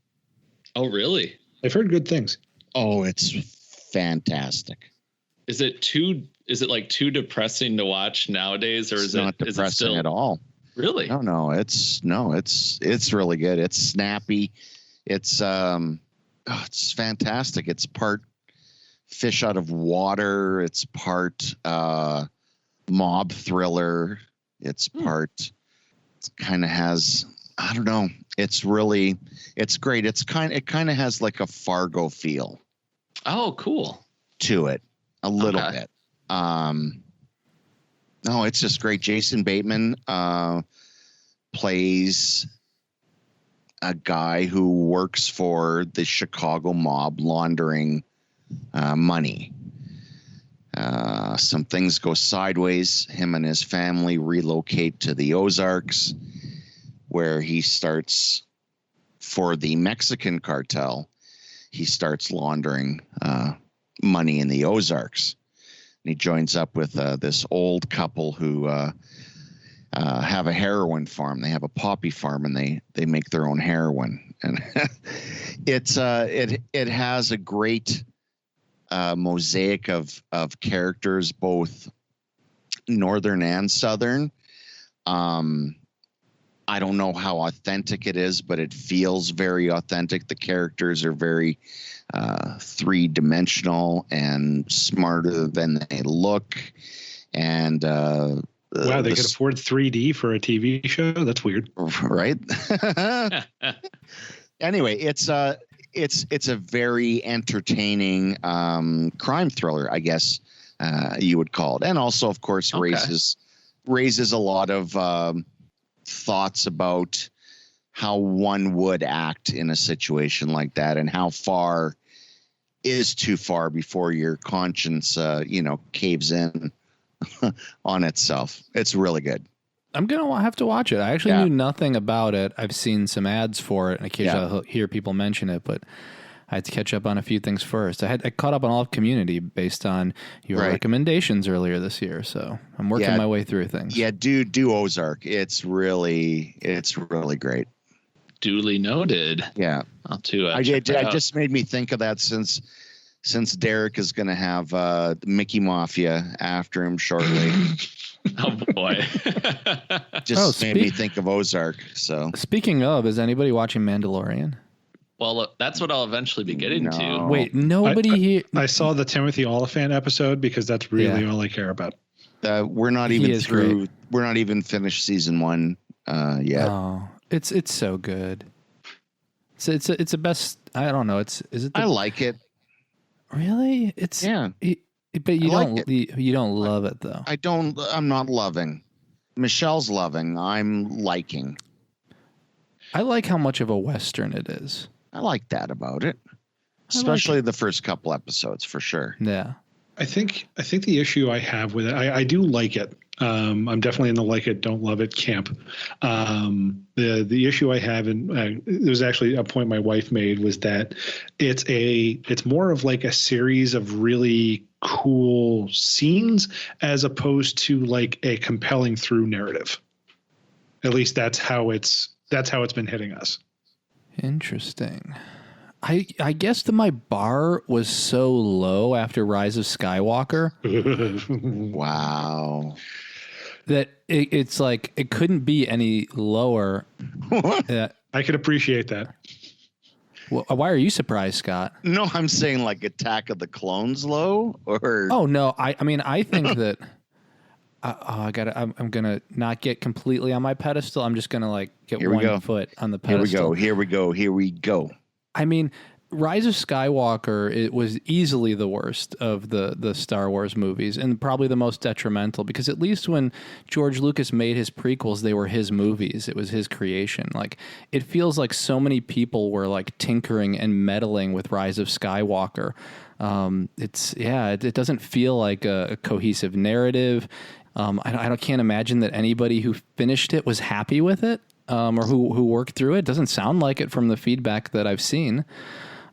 Oh, really? I've heard good things. Oh, it's fantastic. Is it like too depressing to watch nowadays, or It's not depressing at all? Really? No, it's really good. It's snappy. It's fantastic. It's part fish out of water. It's part mob thriller. It's part. It kind of has. I don't know. It's great. It kind of has like a Fargo feel. Oh, cool. To it a little bit. No, it's just great. Jason Bateman plays a guy who works for the Chicago mob laundering money. Some things go sideways. Him and his family relocate to the Ozarks, where he starts, for the Mexican cartel, he starts laundering money in the Ozarks. And he joins up with this old couple who have a heroin farm. They have a poppy farm, and they make their own heroin. And it has a great mosaic of characters, both northern and southern. I don't know how authentic it is, but it feels very authentic. The characters are very 3-dimensional and smarter than they look. And wow, they could afford 3D for a TV show? That's weird. Right? Anyway, it's a very entertaining crime thriller, I guess you would call it. And also, of course, raises a lot of thoughts about how one would act in a situation like that, and how far is too far before your conscience, caves in on itself. It's really good. I'm going to have to watch it. I actually knew nothing about it. I've seen some ads for it, and occasionally I'll hear people mention it, but I had to catch up on a few things first. I caught up on all of Community based on your recommendations earlier this year. So I'm working my way through things. Yeah, do Ozark. It's really great. Duly noted. Yeah. I'll too. It just made me think of that since Derek is going to have Mickey Mafia after him shortly. Oh boy. Just made me think of Ozark. So speaking of, is anybody watching Mandalorian? Well, look, that's what I'll eventually be getting to. Wait, nobody here. I saw the Timothy Oliphant episode because that's really all I care about. We're not even through. Great. We're not even finished season 1 yet. Oh, it's so good. It's a best. I don't know. Is it? I like it. Really? It's but you don't love it though. I don't. I'm not loving. Michelle's loving. I'm liking. I like how much of a Western it is. I like that about it, especially the first couple episodes for sure. Yeah, I think the issue I have with it, I do like it. I'm definitely in the like it, don't love it camp. The issue I have, and there was actually a point my wife made, was that it's more of like a series of really cool scenes as opposed to like a compelling through narrative. At least that's how it's been hitting us. Interesting. I guess that my bar was so low after Rise of Skywalker. Wow. That it's like it couldn't be any lower. I could appreciate that. Well, why are you surprised, Scott? No, I'm saying like Attack of the Clones low, or oh no, I mean I think that I'm gonna not get completely on my pedestal. I'm just gonna like get one foot on the pedestal. Here we go. I mean, Rise of Skywalker, it was easily the worst of the Star Wars movies and probably the most detrimental, because at least when George Lucas made his prequels, they were his movies. It was his creation. Like, it feels like so many people were like tinkering and meddling with Rise of Skywalker. It doesn't feel like a cohesive narrative. I can't imagine that anybody who finished it was happy with it, or who worked through it. Doesn't sound like it from the feedback that I've seen.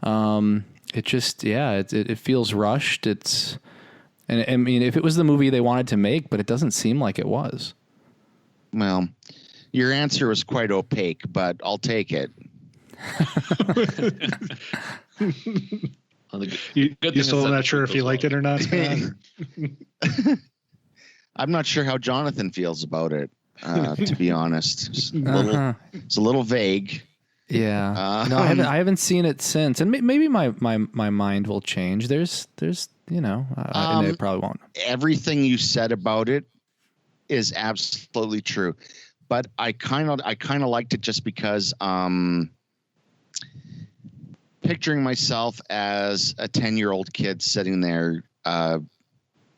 It feels rushed. I mean, if it was the movie they wanted to make, but it doesn't seem like it was. Well, your answer was quite opaque, but I'll take it. You still not sure if you liked it or not? I'm not sure how Jonathan feels about it, to be honest. It's a little vague. Yeah. No, I haven't seen it since, and maybe my mind will change. There's I probably won't. Everything you said about it is absolutely true, but I kind of liked it just because picturing myself as a 10-year-old kid sitting there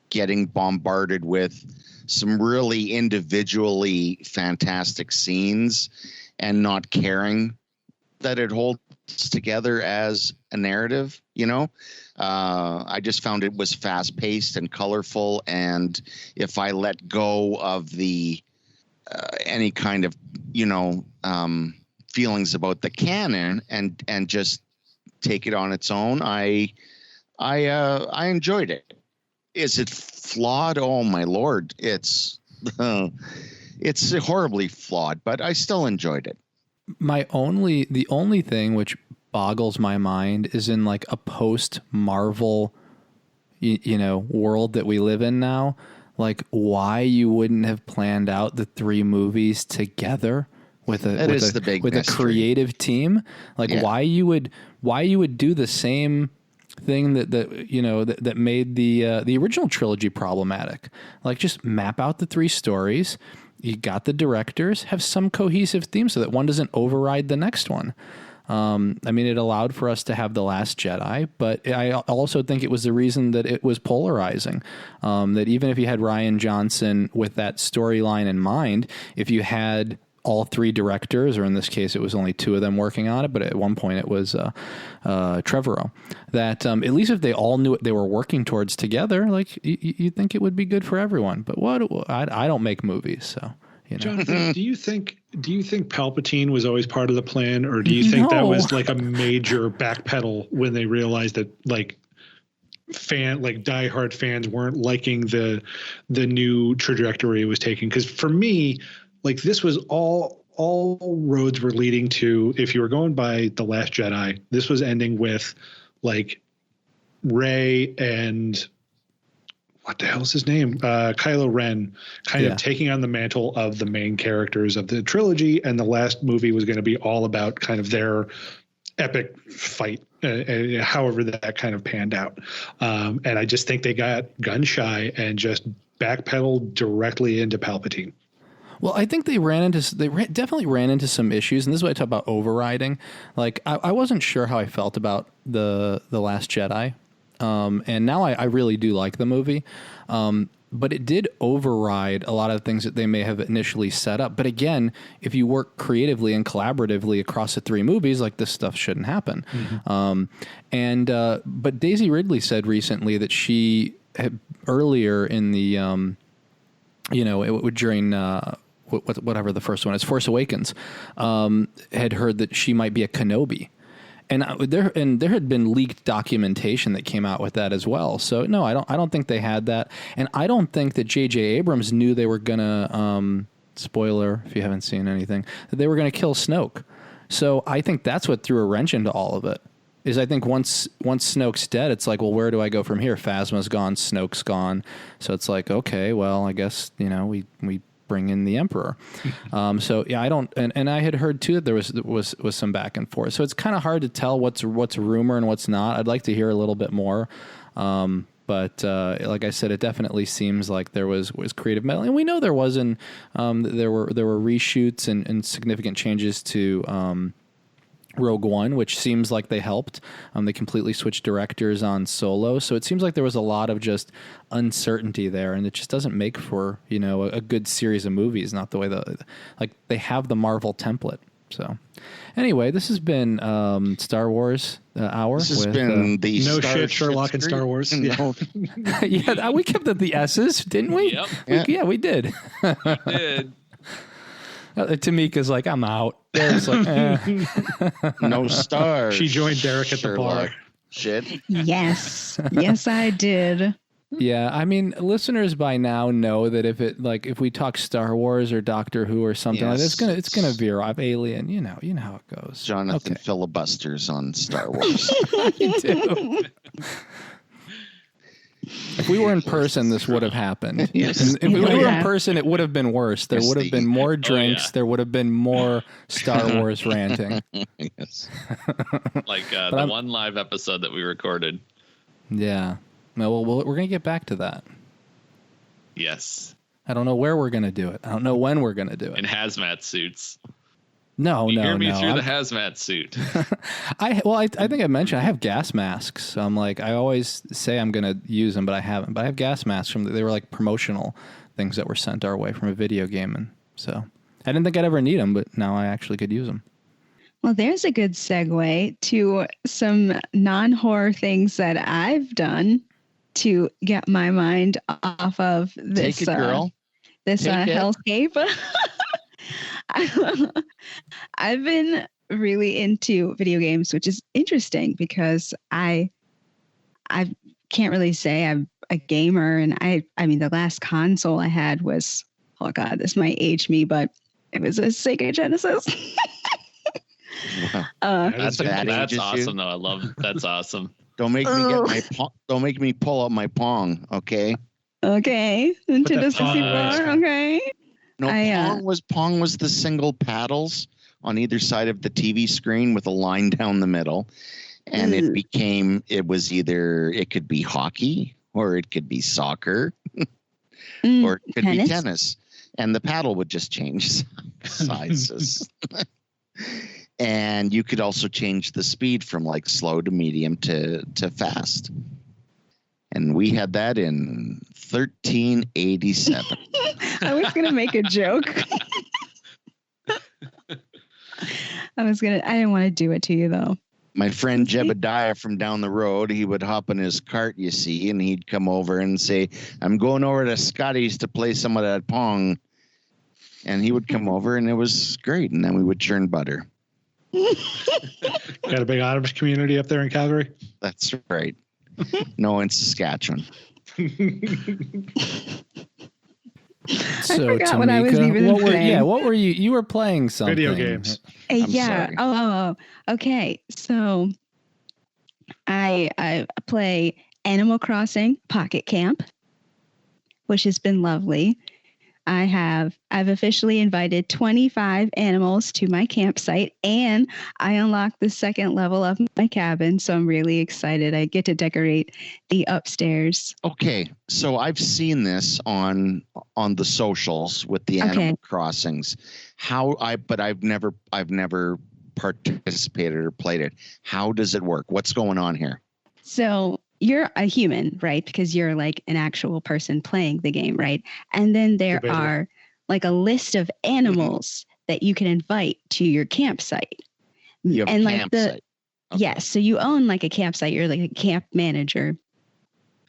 getting bombarded with some really individually fantastic scenes and not caring that it holds together as a narrative, I just found it was fast paced and colorful. And if I let go of the any kind of, feelings about the canon and just take it on its own, I enjoyed it. Is it flawed? Oh my Lord. It's horribly flawed, but I still enjoyed it. The only thing which boggles my mind is in like a post Marvel, world that we live in now, like why you wouldn't have planned out the 3 movies together with a creative team, like why you would do the same thing that made the original trilogy problematic. Like, just map out the 3 stories. You got the directors, have some cohesive theme so that one doesn't override the next one. I mean, it allowed for us to have The Last Jedi, but I also think it was the reason that it was polarizing. That even if you had Rian Johnson with that storyline in mind, if you had all 3 directors, or in this case, it was only 2 of them working on it, but at one point it was Trevorrow, that at least if they all knew what they were working towards together, like you'd think it would be good for everyone. But I don't make movies, so Jonathan, do you think Palpatine was always part of the plan, or do you think that was like a major backpedal when they realized that diehard fans weren't liking the new trajectory it was taking? Because for me, this was all roads were leading to, if you were going by The Last Jedi, this was ending with Rey and what the hell is his name? Kylo Ren kind of taking on the mantle of the main characters of the trilogy. And the last movie was going to be all about kind of their epic fight, however that kind of panned out. And I just think they got gun shy and just backpedaled directly into Palpatine. Well, I think they definitely ran into some issues, and this is what I talk about overriding. I wasn't sure how I felt about the Last Jedi. And now I really do like the movie. But it did override a lot of things that they may have initially set up. But again, if you work creatively and collaboratively across the three movies, this stuff shouldn't happen. Mm-hmm. But Daisy Ridley said recently that she had earlier in the, during whatever the first one is, Force Awakens, had heard that she might be a Kenobi. And there had been leaked documentation that came out with that as well. So no, I don't think they had that, and I don't think that J.J. Abrams knew they were gonna spoiler if you haven't seen anything, that they were gonna kill Snoke. So I think that's what threw a wrench into all of it. Is I think once Snoke's dead, it's well, where do I go from here? Phasma's gone, Snoke's gone, so it's okay, well, I guess we bring in the Emperor. So yeah, I don't, and I had heard too that there was some back and forth. So it's kind of hard to tell what's rumor and what's not. I'd like to hear a little bit more. But like I said, it definitely seems like there was creative meddling, and we know there was there were reshoots and significant changes to Rogue One, which seems like they helped. They completely switched directors on Solo, so it seems like there was a lot of just uncertainty there, and it just doesn't make for a good series of movies. Not the way they have the Marvel template. So anyway, this has been Star Wars Hour. This has been the no shit Sherlock and Star Wars. No. Yeah, we kept the S's, didn't we? Yep. Yeah, we did. We did. Tamika's I'm out. Derek's No stars. She joined Derek at Sherlock. the bar. Shit. Yes. Yes, I did. Yeah, I mean, listeners by now know that if we talk Star Wars or Doctor Who or something like that, it's gonna veer off. Alien, you know how it goes. Jonathan filibusters on Star Wars. You do. If we were in person, this would have happened. Yes. And if we were in person, it would have been worse. There would have been more drinks. Oh, yeah. There would have been more Star Wars ranting. Yes. The one live episode that we recorded. Yeah. No, well, we're going to get back to that. Yes. I don't know where we're going to do it. I don't know when we're going to do it. In hazmat suits. No. Hear me through the hazmat suit. I think I mentioned I have gas masks. So I'm I always say I'm going to use them, but I haven't. But I have gas masks they were promotional things that were sent our way from a video game, and so I didn't think I'd ever need them, but now I actually could use them. Well, there's a good segue to some non-horror things that I've done to get my mind off of this hellscape. I've been really into video games, which is interesting because I can't really say I'm a gamer, and I mean the last console I had was, oh god, this might age me, but it was a Sega Genesis. Wow. That's awesome though. I love that's awesome. Don't make me don't make me pull out my Pong, okay? Okay. Nintendo 64, okay. No, Pong was the single paddles on either side of the TV screen with a line down the middle. And it could be hockey, or it could be soccer, or it could be tennis. And the paddle would just change sizes. And you could also change the speed from slow to medium to fast. And we had that in 1387. I was going to make a joke. I didn't want to do it to you though. My friend Jebediah from down the road, he would hop in his cart, you see, and he'd come over and say, I'm going over to Scotty's to play some of that Pong. And he would come over, and it was great. And then we would churn butter. Got a big Amish community up there in Calgary? That's right. No, in Saskatchewan. I forgot what I was even saying. What were you? You were playing something. Video games. Yeah. Oh. Okay. So I play Animal Crossing Pocket Camp, which has been lovely. I've officially invited 25 animals to my campsite, and I unlocked the second level of my cabin. So I'm really excited. I get to decorate the upstairs. Okay, so I've seen this on the socials with the Animal Crossings. But I've never participated or played it. How does it work? What's going on here? So you're a human, right? Because you're like an actual person playing the game, right? And then there are like a list of animals that you can invite to your campsite. You have and a campsite. Yes, so you own like a campsite. You're like a camp manager.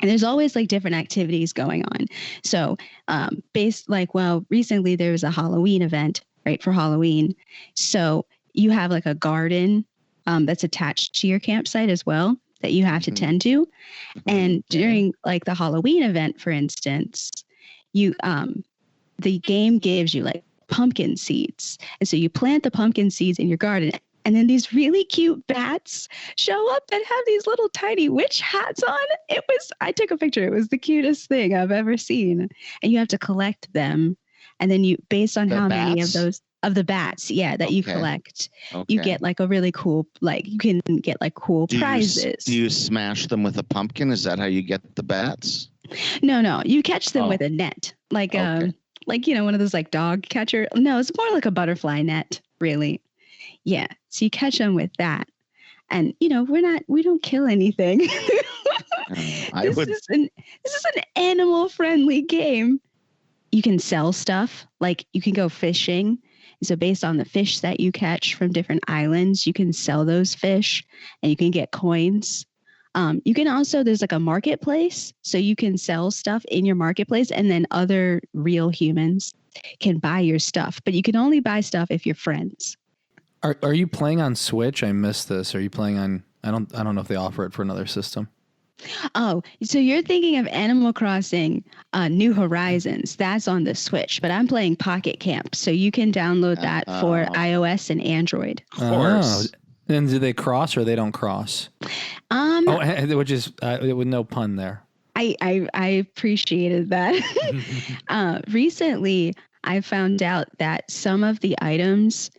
And there's always like different activities going on. So recently there was a Halloween event, right, for Halloween. So you have like a garden that's attached to your campsite as well that you have to tend to. And during like the Halloween event, for instance, the game gives you like pumpkin seeds. And so you plant the pumpkin seeds in your garden, and then these really cute bats show up that have these little tiny witch hats on. I took a picture. It was the cutest thing I've ever seen. And you have to collect them. And then based on how many of those, of the bats, that you collect, you get like a really cool, you can get like cool prizes. Do you smash them with a pumpkin? Is that how you get the bats? No, you catch them with a net, one of those like dog catcher. No, it's more like a butterfly net, really. Yeah, so you catch them with that, and we don't kill anything. This is an animal friendly game. You can sell stuff, like you can go fishing. So based on the fish that you catch from different islands, you can sell those fish and you can get coins. You can also, there's like a marketplace. So you can sell stuff in your marketplace, and then other real humans can buy your stuff. But you can only buy stuff if you're friends. Are you playing on Switch? I missed this. Are you playing on, I don't know if they offer it for another system. Oh, so you're thinking of Animal Crossing New Horizons. That's on the Switch, but I'm playing Pocket Camp. So you can download that for iOS and Android. Of course. And do they cross or they don't cross? Which is with no pun there. I appreciated that. Recently, I found out that some of the items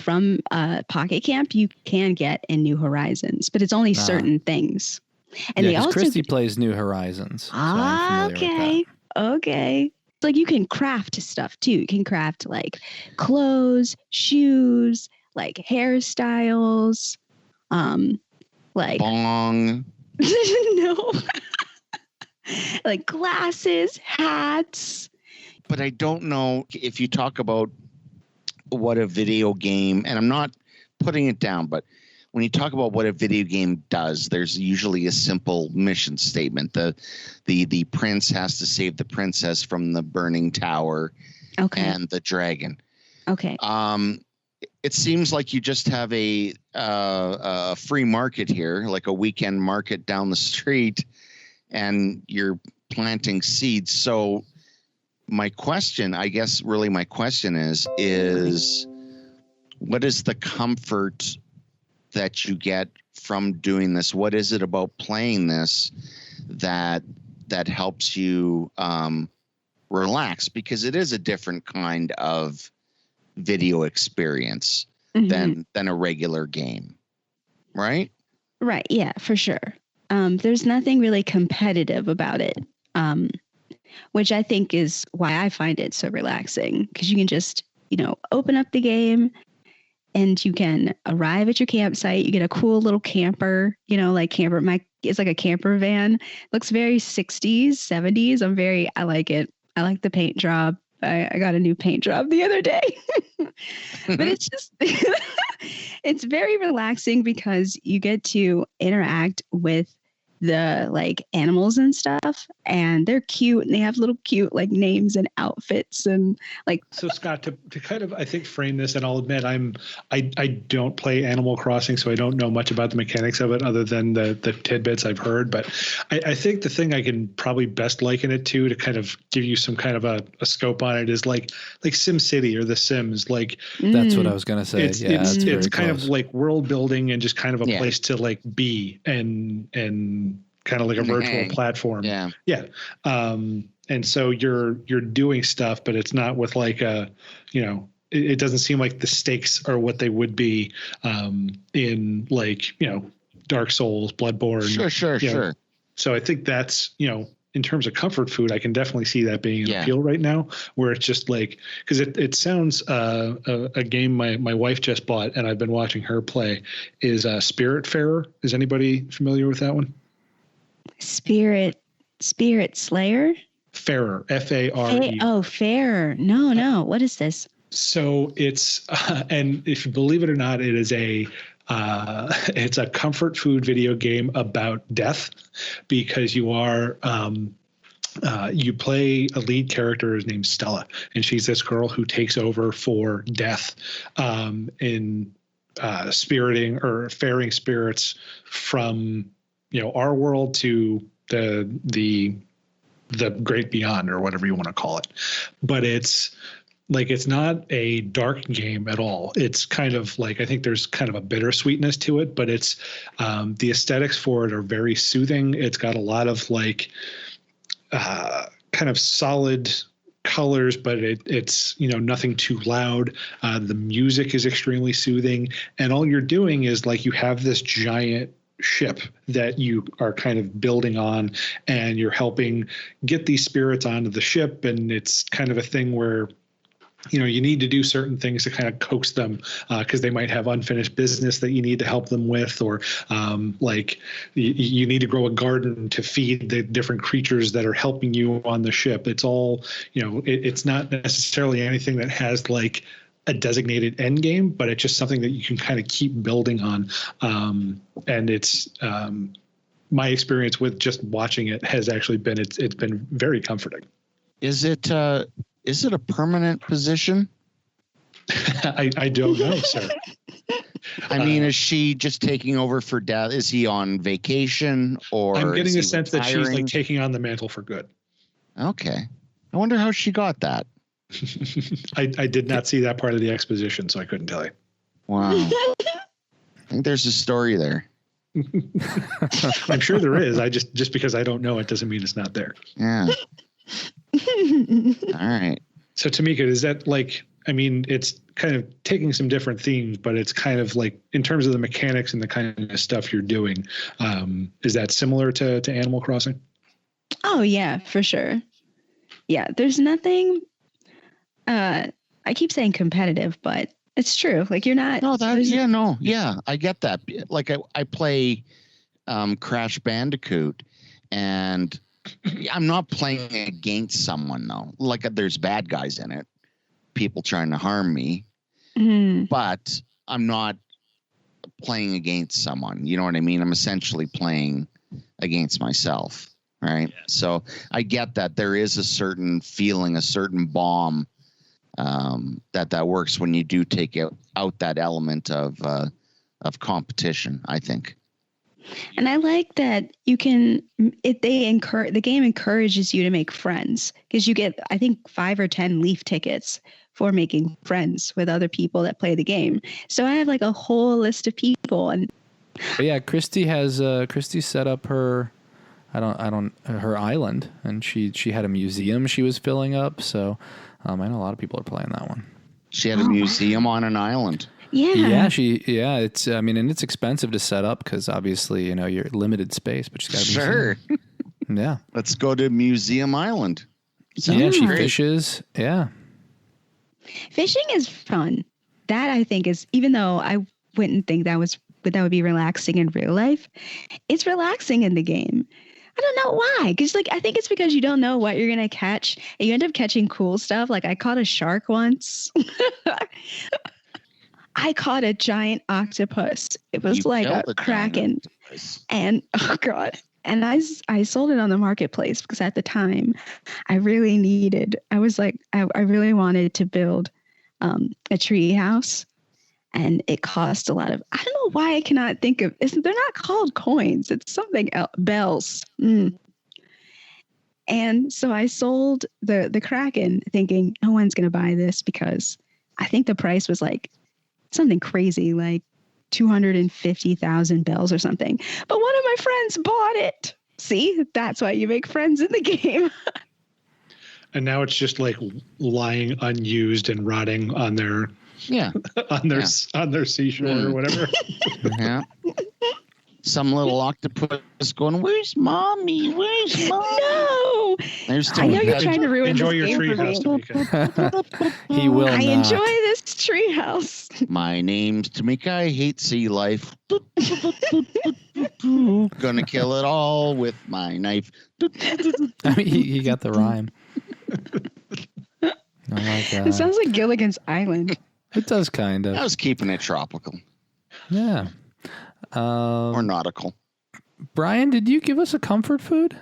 from Pocket Camp you can get in New Horizons, but it's only certain things. And they also Christy plays New Horizons. So okay. It's like you can craft stuff too. You can craft like clothes, shoes, like hairstyles, like bong. No. Like glasses, hats. But I don't know if you talk about what a video game, and I'm not putting it down, but when you talk about what a video game does, there's usually a simple mission statement. The prince has to save the princess from the burning tower and the dragon. Okay. It seems like you just have a free market here, like a weekend market down the street, and you're planting seeds. So my question is what is the comfort that you get from doing this? What is it about playing this that helps you relax? Because it is a different kind of video experience than a regular game, right? Right. Yeah, for sure. There's nothing really competitive about it, which I think is why I find it so relaxing, because you can just, open up the game and you can arrive at your campsite. You get a cool little camper, camper. It's like a camper van. Looks very 60s, 70s. I like it. I like the paint job. I got a new paint job the other day. But it's just, it's very relaxing because you get to interact with the like animals and stuff, and they're cute and they have little cute like names and outfits and like. So Scott, to kind of I think frame this, and I'll admit I don't play Animal Crossing, so I don't know much about the mechanics of it other than the tidbits I've heard. But I think the thing I can probably best liken it to kind of give you some kind of a scope on it is like SimCity or The Sims. Like that's what I was gonna say. It's kind of like world building and just kind of a place to like be and kind of like a virtual platform. Yeah. And so you're doing stuff, but it's not with like a, it doesn't seem like the stakes are what they would be in like, Dark Souls, Bloodborne. Sure. So I think that's, in terms of comfort food, I can definitely see that being an appeal right now, where it's just like, because it sounds a game my wife just bought and I've been watching her play is Spiritfarer. Is anybody familiar with that one? Spirit Slayer? Fairer, F-A-R-E. Oh, Fairer. No. What is this? So it's, and if you believe it or not, it is it's a comfort food video game about death, because you are, you play a lead character named Stella, and she's this girl who takes over for death in spiriting or faring spirits from, our world to the great beyond, or whatever you want to call it. But it's like, it's not a dark game at all. It's kind of like, I think there's kind of a bittersweetness to it, but it's the aesthetics for it are very soothing. It's got a lot of like kind of solid colors, but it's nothing too loud. The music is extremely soothing, and all you're doing is like, you have this giant ship that you are kind of building on, and you're helping get these spirits onto the ship. And it's kind of a thing where you need to do certain things to kind of coax them, because they might have unfinished business that you need to help them with, or like you need to grow a garden to feed the different creatures that are helping you on the ship. It's all, it's not necessarily anything that has like a designated end game, but it's just something that you can kind of keep building on. And it's my experience with just watching it has actually been, it's been very comforting. Is it a permanent position? I don't know, sir. I mean, is she just taking over for death? Is he on vacation, or I'm getting a sense that she's like taking on the mantle for good. Okay. I wonder how she got that. I did not see that part of the exposition, so I couldn't tell you. Wow. I think there's a story there. I'm sure there is. I just because I don't know it doesn't mean it's not there. Yeah. All right. So Tamika, is that like, I mean, it's kind of taking some different themes, but it's kind of like, in terms of the mechanics and the kind of stuff you're doing, is that similar to Animal Crossing? Oh yeah, for sure. Yeah, there's nothing, I keep saying competitive, but it's true. Like, you're not. Yeah, I get that. Like I play Crash Bandicoot, and I'm not playing against someone though. Like, there's bad guys in it, people trying to harm me, but I'm not playing against someone. You know what I mean? I'm essentially playing against myself, right? Yeah. So I get that there is a certain feeling, a certain bomb that works when you do take out that element of competition, I think. And I like that you can, the game encourages you to make friends, because you get, I think, 5 or 10 leaf tickets for making friends with other people that play the game. So I have like a whole list of people. And yeah, Christy set up her, her island, and she had a museum she was filling up. So I know a lot of people are playing that one. She had a museum on an island. Yeah. It's, I mean, and it's expensive to set up because obviously, you're limited space, but she's got a museum. Sure. Yeah. Let's go to Museum Island. She fishes. Yeah. Fishing is fun. That, I think, is, even though I wouldn't think that would be relaxing in real life, it's relaxing in the game. I don't know why. Because I think it's because you don't know what you're going to catch. And you end up catching cool stuff. Like, I caught a shark once. I caught a giant octopus. It was like a kraken. And, oh God. And I sold it on the marketplace because at the time I really wanted to build a tree house, and it cost a lot of, I don't know why I cannot think of, they're not called coins. It's something else, bells. And so I sold the Kraken thinking no one's going to buy this because I think the price was like something crazy, like 250,000 bells or something. But one of my friends bought it. See, that's why you make friends in the game. And now it's just like lying unused and rotting on their on their seashore or whatever. Yeah. Some little octopus going, "Where's mommy? Where's mommy?" No, I know you're trying to ruin. Enjoy this your game treehouse, for me. Tamika. He will I not. enjoy this treehouse. My name's Tamika. I hate sea life. Gonna kill it all with my knife. I mean, he got the rhyme. I like that. It sounds like Gilligan's Island. It does kind of. I was keeping it tropical Yeah. or nautical. Brian, did you give us a comfort food?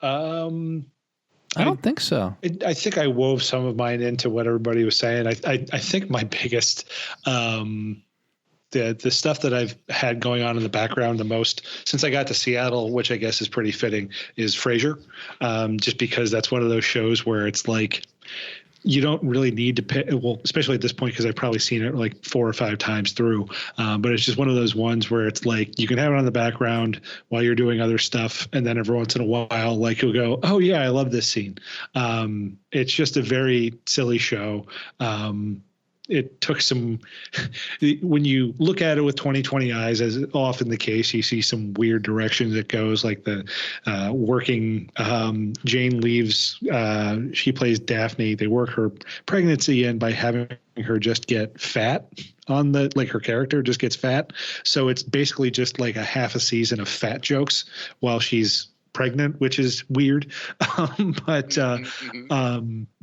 I I don't think so. I think I wove some of mine into what everybody was saying. I think my biggest, the stuff that I've had going on in the background the most since I got to Seattle, which I guess is pretty fitting, is Frasier. Just because that's one of those shows where it's like, you don't really need to pay, well, especially at this point, because I've probably seen it like 4 or 5 times through. But it's just one of those ones where it's like you can have it on the background while you're doing other stuff. And then every once in a while, like you'll go, "Oh, yeah, I love this scene." It's just a very silly show. It took some, when you look at it with 2020 eyes, as often the case, you see some weird directions it goes, like the working, Jane leaves, she plays Daphne. They work her pregnancy in by having her just get fat on the, like her character just gets fat. So it's basically just like a half a season of fat jokes while she's pregnant, which is weird. But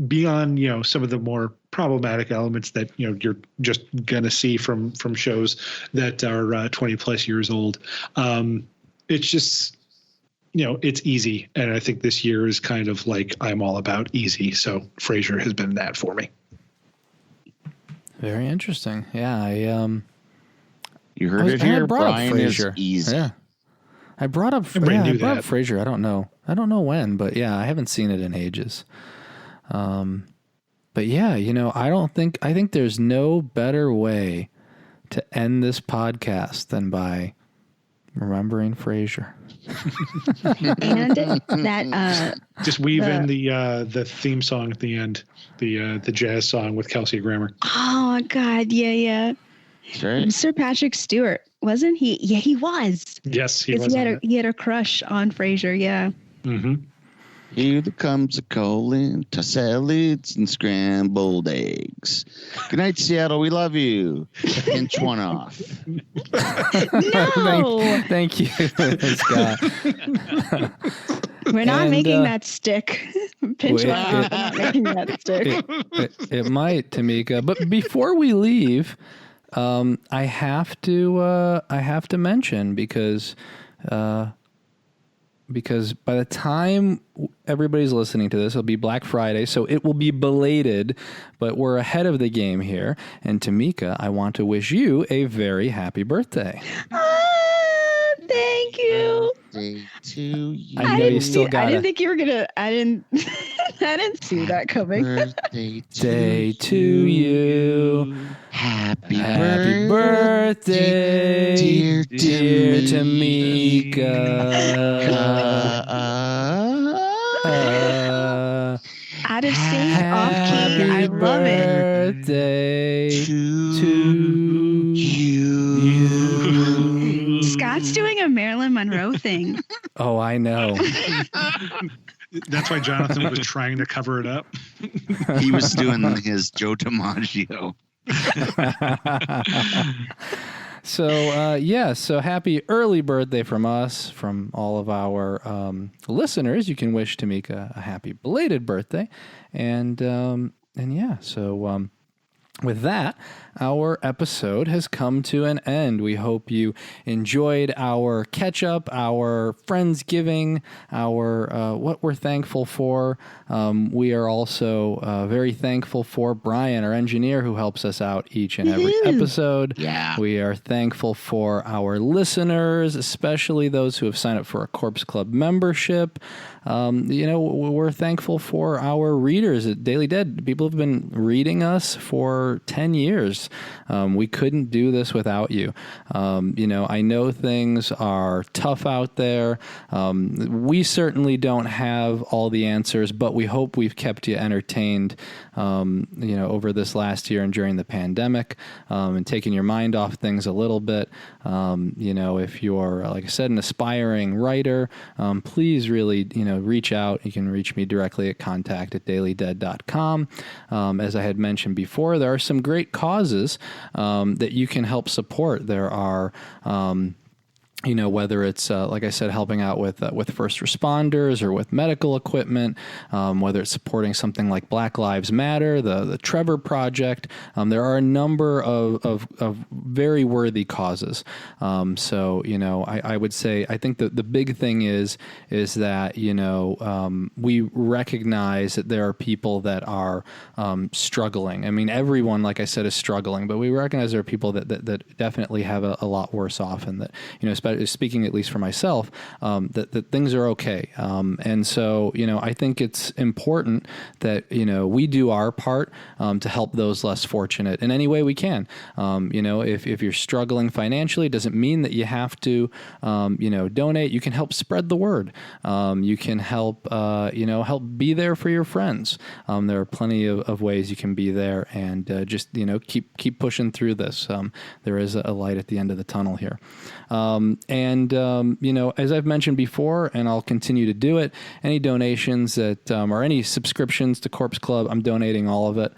beyond, some of the more problematic elements that, you're just going to see from shows that are 20 plus years old. It's just, it's easy. And I think this year is kind of like, I'm all about easy. So Frasier has been that for me. Very interesting. Yeah. You heard it here. Brian is easy. Yeah. I brought up Frasier. I don't know when, but yeah, I haven't seen it in ages. But yeah, I think there's no better way to end this podcast than by remembering Frasier. And that just weave in the theme song at the end, the jazz song with Kelsey Grammer. Oh God, yeah. Right. Sir Patrick Stewart, wasn't he? Yeah, he was. Yes, he was. He had a crush on Frasier. Yeah. Mm-hmm. Here comes a colon to salads and scrambled eggs. Good night, Seattle. We love you. Pinch one off. No. Thank you, Scott. We're not making that stick. Pinch one off. We're not making that stick. It might, Tamika. But before we leave, I have to mention because by the time everybody's listening to this, it'll be Black Friday, so it will be belated, but we're ahead of the game here. And Tamika, I want to wish you a very happy birthday. Thank you. Birthday to you. I know you still got it. I didn't think you were gonna. I didn't see that coming. Birthday to you. Happy birthday, dear Tamika. Out of sync, off key. I love it. Birthday to you. Scott's doing a Marilyn Monroe thing. Oh, I know. That's why Jonathan was trying to cover it up. He was doing his Joe DiMaggio. So happy early birthday from us, from all of our listeners. You can wish Tamika a happy belated birthday, and with that, our episode has come to an end. We hope you enjoyed our catch-up, our Friendsgiving, our what we're thankful for. We are also very thankful for Bryan, our engineer, who helps us out each and every episode. Yeah. We are thankful for our listeners, especially those who have signed up for a Corpse Club membership. We're thankful for our readers at Daily Dead. People have been reading us for 10 years. We couldn't do this without you. I know things are tough out there. We certainly don't have all the answers, but we hope we've kept you entertained, over this last year and during the pandemic, and taking your mind off things a little bit. If you're, like I said, an aspiring writer, please really, reach out. You can reach me directly at contact@dailydead.com. As I had mentioned before, there are some great causes that you can help support. There are whether it's, like I said, helping out with first responders or with medical equipment, whether it's supporting something like Black Lives Matter, the Trevor Project. There are a number of very worthy causes. I would say, I think the big thing is that, we recognize that there are people that are struggling. I mean, everyone, like I said, is struggling, but we recognize there are people that definitely have a lot worse off, and that, speaking at least for myself, that things are okay. And so, I think it's important that, we do our part to help those less fortunate in any way we can. If you're struggling financially, it doesn't mean that you have to, donate. You can help spread the word. You can help, help be there for your friends. There are plenty of ways you can be there, and just, keep pushing through this. There is a light at the end of the tunnel here. As I've mentioned before, and I'll continue to do it, any donations that, or any subscriptions to Corpse Club, I'm donating all of it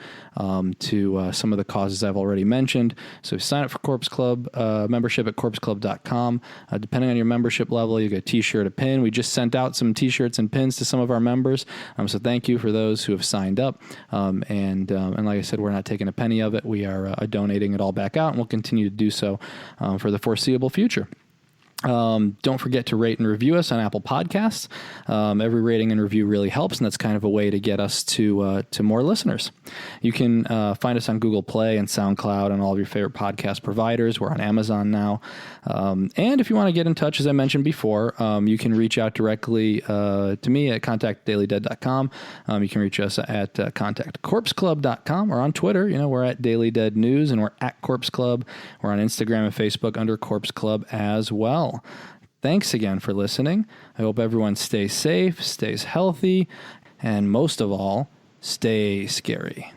to some of the causes I've already mentioned. So sign up for Corpse Club membership at corpseclub.com. Depending on your membership level, you get a t-shirt, a pin. We just sent out some t-shirts and pins to some of our members. So thank you for those who have signed up. And like I said, we're not taking a penny of it. We are donating it all back out, and we'll continue to do so for the foreseeable future. Don't forget to rate and review us on Apple Podcasts. Every rating and review really helps, and that's kind of a way to get us to more listeners. You can find us on Google Play and SoundCloud and all of your favorite podcast providers. We're on Amazon now. And if you want to get in touch, as I mentioned before, you can reach out directly to me at contact@dailydead.com. You can reach us at contactcorpseclub.com, or on Twitter. We're at Daily Dead News, and we're at Corpse Club. We're on Instagram and Facebook under Corpse Club as well. Thanks again for listening. I hope everyone stays safe, stays healthy, and most of all, stay scary.